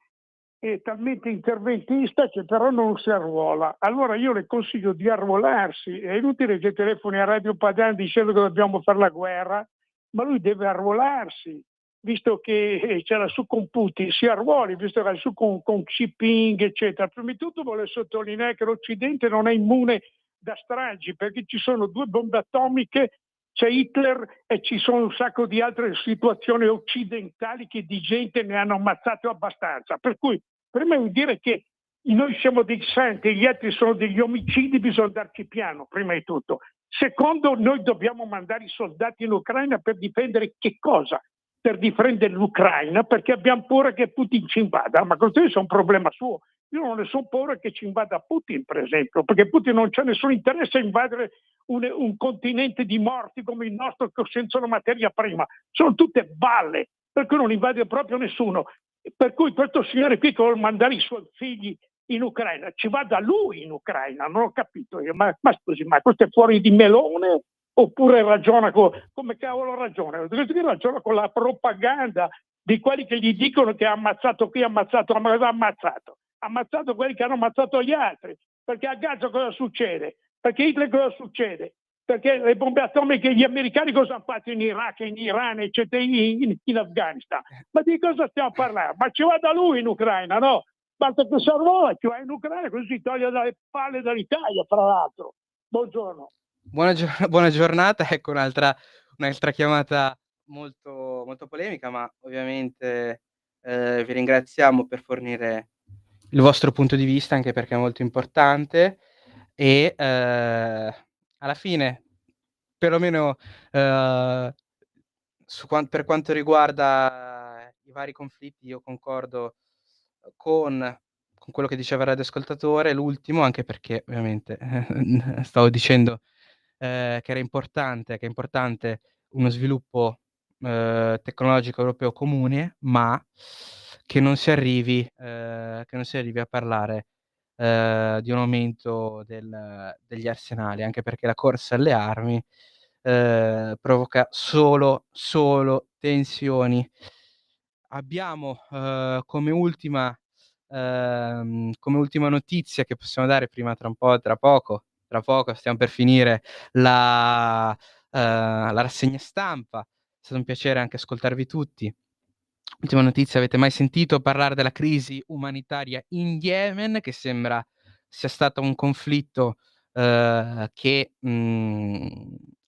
Speaker 18: è talmente interventista che però non si arruola. Allora io le consiglio di arruolarsi. È inutile che telefoni a Radio Padana dicendo che dobbiamo fare la guerra, ma lui deve arruolarsi, visto che c'era su con Putin, si arruoli, visto che era su con Xi Jinping, eccetera. Prima di tutto voglio sottolineare che l'Occidente non è immune da stragi, perché ci sono 2 bombe atomiche, c'è Hitler e ci sono un sacco di altre situazioni occidentali che di gente ne hanno ammazzato abbastanza. Per cui, prima di dire che noi siamo dei santi e gli altri sono degli omicidi, bisogna darci piano, prima di tutto. Secondo, noi dobbiamo mandare i soldati in Ucraina per difendere che cosa? Per difendere l'Ucraina, perché abbiamo paura che Putin ci invada, ma questo è un problema suo. Io non ne sono paura che ci invada Putin, per esempio, perché Putin non c'è nessun interesse a invadere un continente di morti come il nostro senza una materia prima. Sono tutte balle, per cui non invade proprio nessuno. Per cui questo signore qui che vuole mandare i suoi figli in Ucraina, ci vada lui in Ucraina, non ho capito io, ma scusi, ma questo è fuori di melone oppure ragiona come cavolo ragiona? Questo qui ragiona con la propaganda di quelli che gli dicono che ha ammazzato qui, ma l'ha ammazzato quelli che hanno ammazzato gli altri, perché a Gaza cosa succede? Perché Hitler cosa succede? Perché le bombe atomiche gli americani cosa hanno fatto in Iraq, in Iran, eccetera, in Afghanistan? Ma di cosa stiamo parlando? Ma ci vada lui in Ucraina, no? Basta che Sarvola ci va in Ucraina, così si toglie dalle palle dall'Italia, fra l'altro. Buongiorno.
Speaker 2: Buona giornata, ecco un'altra chiamata molto, molto polemica, ma ovviamente vi ringraziamo per fornire il vostro punto di vista, anche perché è molto importante e alla fine, perlomeno per quanto riguarda i vari conflitti, io concordo con quello che diceva il radioascoltatore, l'ultimo, anche perché ovviamente stavo dicendo che è importante uno sviluppo tecnologico europeo comune, ma che non si arrivi a parlare di un aumento degli arsenali, anche perché la corsa alle armi provoca solo tensioni. Abbiamo come ultima notizia che possiamo dare tra poco stiamo per finire la rassegna stampa. È stato un piacere anche ascoltarvi tutti. Ultima notizia: avete mai sentito parlare della crisi umanitaria in Yemen, che sembra sia stato un conflitto che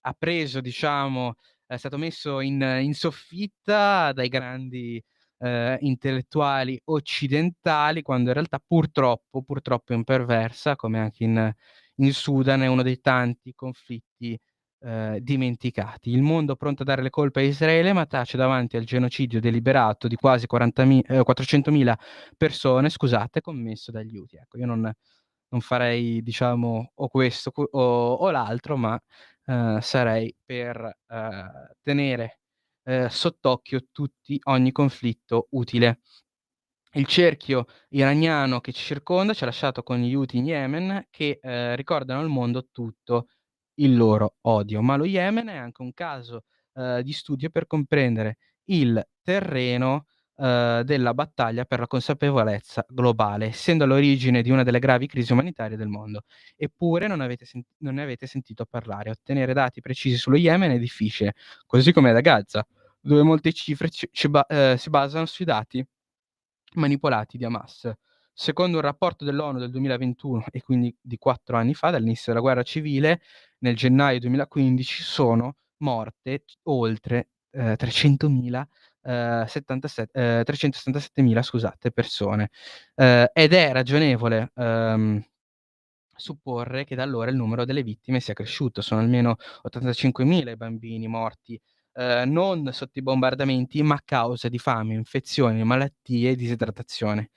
Speaker 2: ha preso, diciamo, è stato messo in soffitta dai grandi intellettuali occidentali, quando in realtà purtroppo imperversa, come anche in Sudan, è uno dei tanti conflitti dimenticati. Il mondo pronto a dare le colpe a Israele, ma tace davanti al genocidio deliberato di quasi 400.000 persone, scusate, commesso dagli Houthi. Ecco, io non farei, diciamo, o questo o l'altro, ma sarei per tenere sott'occhio ogni conflitto utile. Il cerchio iraniano che ci circonda ci ha lasciato con gli Houthi in Yemen, che ricordano al mondo tutto il loro odio. Ma lo Yemen è anche un caso di studio per comprendere il terreno della battaglia per la consapevolezza globale, essendo all'origine di una delle gravi crisi umanitarie del mondo. Eppure non ne avete sentito parlare. Ottenere dati precisi sullo Yemen è difficile, così come da Gaza, dove molte cifre si basano sui dati manipolati di Hamas. Secondo un rapporto dell'ONU del 2021, e quindi di 4 anni fa, dall'inizio della guerra civile, nel gennaio 2015 sono morte oltre 377.000, scusate, persone. Ed è ragionevole supporre che da allora il numero delle vittime sia cresciuto. Sono almeno 85.000 i bambini morti non sotto i bombardamenti, ma a causa di fame, infezioni, malattie e disidratazione.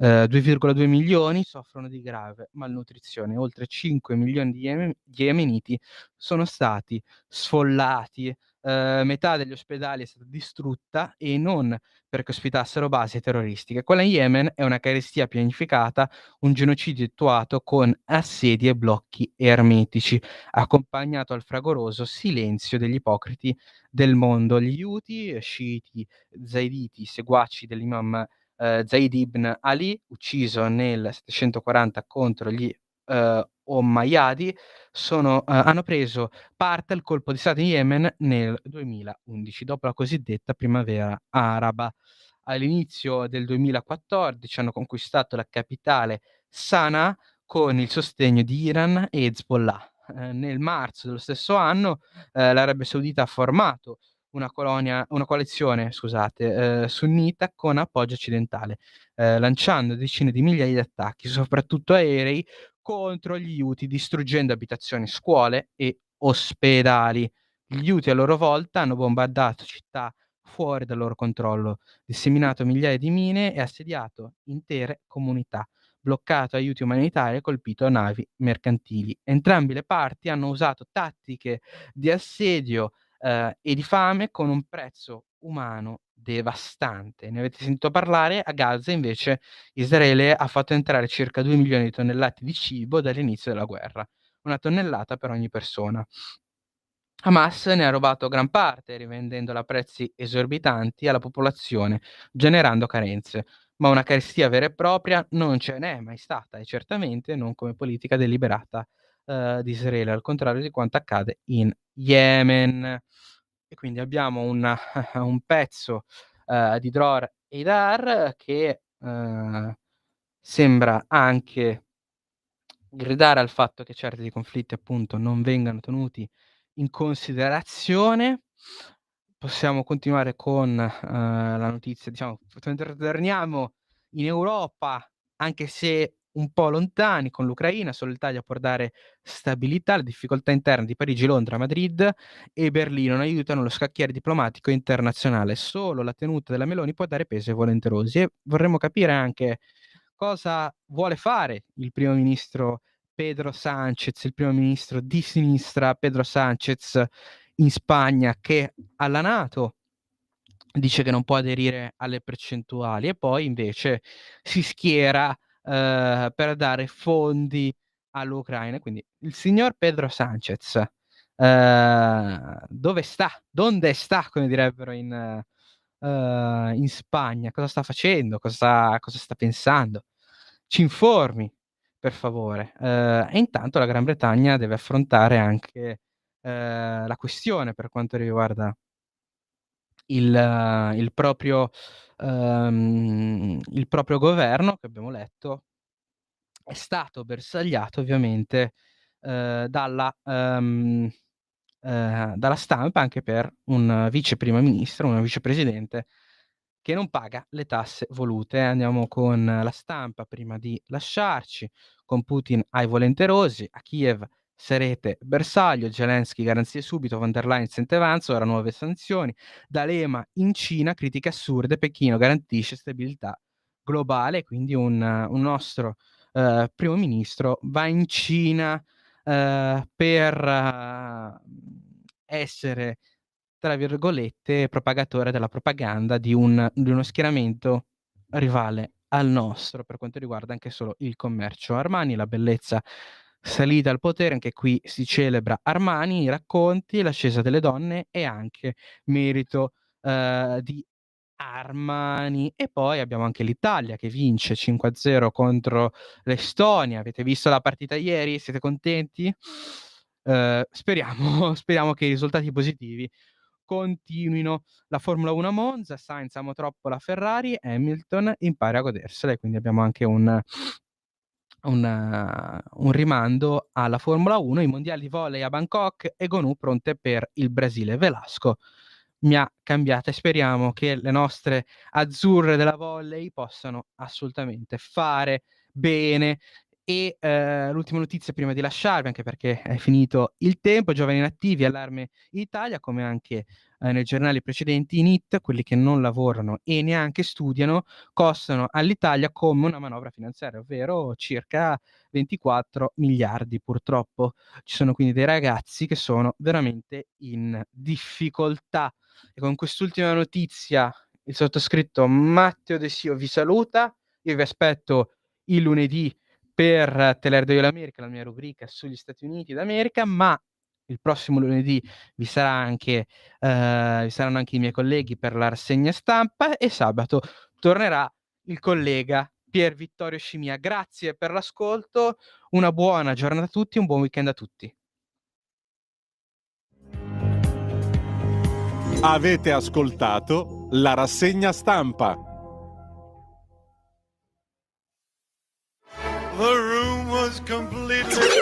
Speaker 2: 2,2 milioni soffrono di grave malnutrizione. Oltre 5 milioni di yemeniti sono stati sfollati. Metà degli ospedali è stata distrutta, e non perché ospitassero basi terroristiche. Quella in Yemen è una carestia pianificata, un genocidio attuato con assedi e blocchi ermetici, accompagnato al fragoroso silenzio degli ipocriti del mondo. Gli Houthi, sciiti zaiditi, seguaci dell'imam Zaid ibn Ali, ucciso nel 740 contro gli Omayyadi, hanno preso parte al colpo di stato in Yemen nel 2011, dopo la cosiddetta primavera araba. All'inizio del 2014 hanno conquistato la capitale Sana'a con il sostegno di Iran e Hezbollah. Nel marzo dello stesso anno l'Arabia Saudita ha formato una coalizione, sunnita con appoggio occidentale, lanciando decine di migliaia di attacchi, soprattutto aerei, contro gli Houthi, distruggendo abitazioni, scuole e ospedali. Gli Houthi a loro volta hanno bombardato città fuori dal loro controllo, disseminato migliaia di mine e assediato intere comunità, bloccato aiuti umanitari e colpito navi mercantili. Entrambe le parti hanno usato tattiche di assedio e di fame con un prezzo umano devastante. Ne avete sentito parlare? A Gaza invece Israele ha fatto entrare circa 2 milioni di tonnellate di cibo dall'inizio della guerra, una tonnellata per ogni persona. Hamas ne ha rubato gran parte, rivendendola a prezzi esorbitanti alla popolazione, generando carenze. Ma una carestia vera e propria non ce n'è mai stata e certamente non come politica deliberata di Israele, al contrario di quanto accade in Yemen. E quindi abbiamo un pezzo di Dror Eidar che sembra anche gridare al fatto che certi conflitti appunto non vengano tenuti in considerazione. Possiamo continuare con la notizia, diciamo, torniamo in Europa, anche se un po' lontani, con l'Ucraina. Solo l'Italia può dare stabilità. Le difficoltà interne di Parigi, Londra, Madrid e Berlino non aiutano lo scacchiere diplomatico internazionale. Solo la tenuta della Meloni può dare peso ai volenterosi. E vorremmo capire anche cosa vuole fare il primo ministro Pedro Sánchez, il primo ministro di sinistra Pedro Sánchez in Spagna, che alla NATO dice che non può aderire alle percentuali e poi invece si schiera per dare fondi all'Ucraina. Quindi il signor Pedro Sánchez dove sta? Donde sta, come direbbero in Spagna? Cosa sta facendo? Cosa sta pensando? Ci informi, per favore. E intanto la Gran Bretagna deve affrontare anche la questione per quanto riguarda il proprio governo, che abbiamo letto è stato bersagliato ovviamente dalla stampa anche per un vice primo ministro, una vicepresidente che non paga le tasse volute. Andiamo con la stampa prima di lasciarci. Con Putin ai volenterosi, a Kiev sarete bersaglio, Zelensky garanzie subito, von der Leyen sente avanzo, ora nuove sanzioni, D'Alema in Cina, critiche assurde, Pechino garantisce stabilità globale. Quindi un nostro primo ministro va in Cina per essere, tra virgolette, propagatore della propaganda di uno schieramento rivale al nostro per quanto riguarda anche solo il commercio. Armani, la bellezza salita al potere, anche qui si celebra Armani, i racconti, l'ascesa delle donne e anche merito di Armani. E poi abbiamo anche l'Italia che vince 5-0 contro l'Estonia. Avete visto la partita ieri? Siete contenti? Speriamo che i risultati positivi continuino. La Formula 1 a Monza, Sainz amo troppo la Ferrari, Hamilton impara a godersela. E quindi abbiamo anche un rimando alla Formula 1, i mondiali di volley a Bangkok e Gonu pronte per il Brasile. Velasco mi ha cambiata e speriamo che le nostre azzurre della volley possano assolutamente fare bene. E l'ultima notizia prima di lasciarvi, anche perché è finito il tempo: giovani inattivi, allarme in Italia, come anche nei giornali precedenti. I NEET, quelli che non lavorano e neanche studiano, costano all'Italia come una manovra finanziaria, ovvero circa 24 miliardi purtroppo. Ci sono quindi dei ragazzi che sono veramente in difficoltà. E con quest'ultima notizia il sottoscritto Matteo De Sio vi saluta. Io vi aspetto il lunedì per Te l'Erdo io l'America, la mia rubrica sugli Stati Uniti d'America, ma il prossimo lunedì vi saranno anche i miei colleghi per la rassegna stampa e sabato tornerà il collega Pier Vittorio Scimia. Grazie per l'ascolto, una buona giornata a tutti, un buon weekend a tutti.
Speaker 1: Avete ascoltato la rassegna stampa.
Speaker 19: The room was completely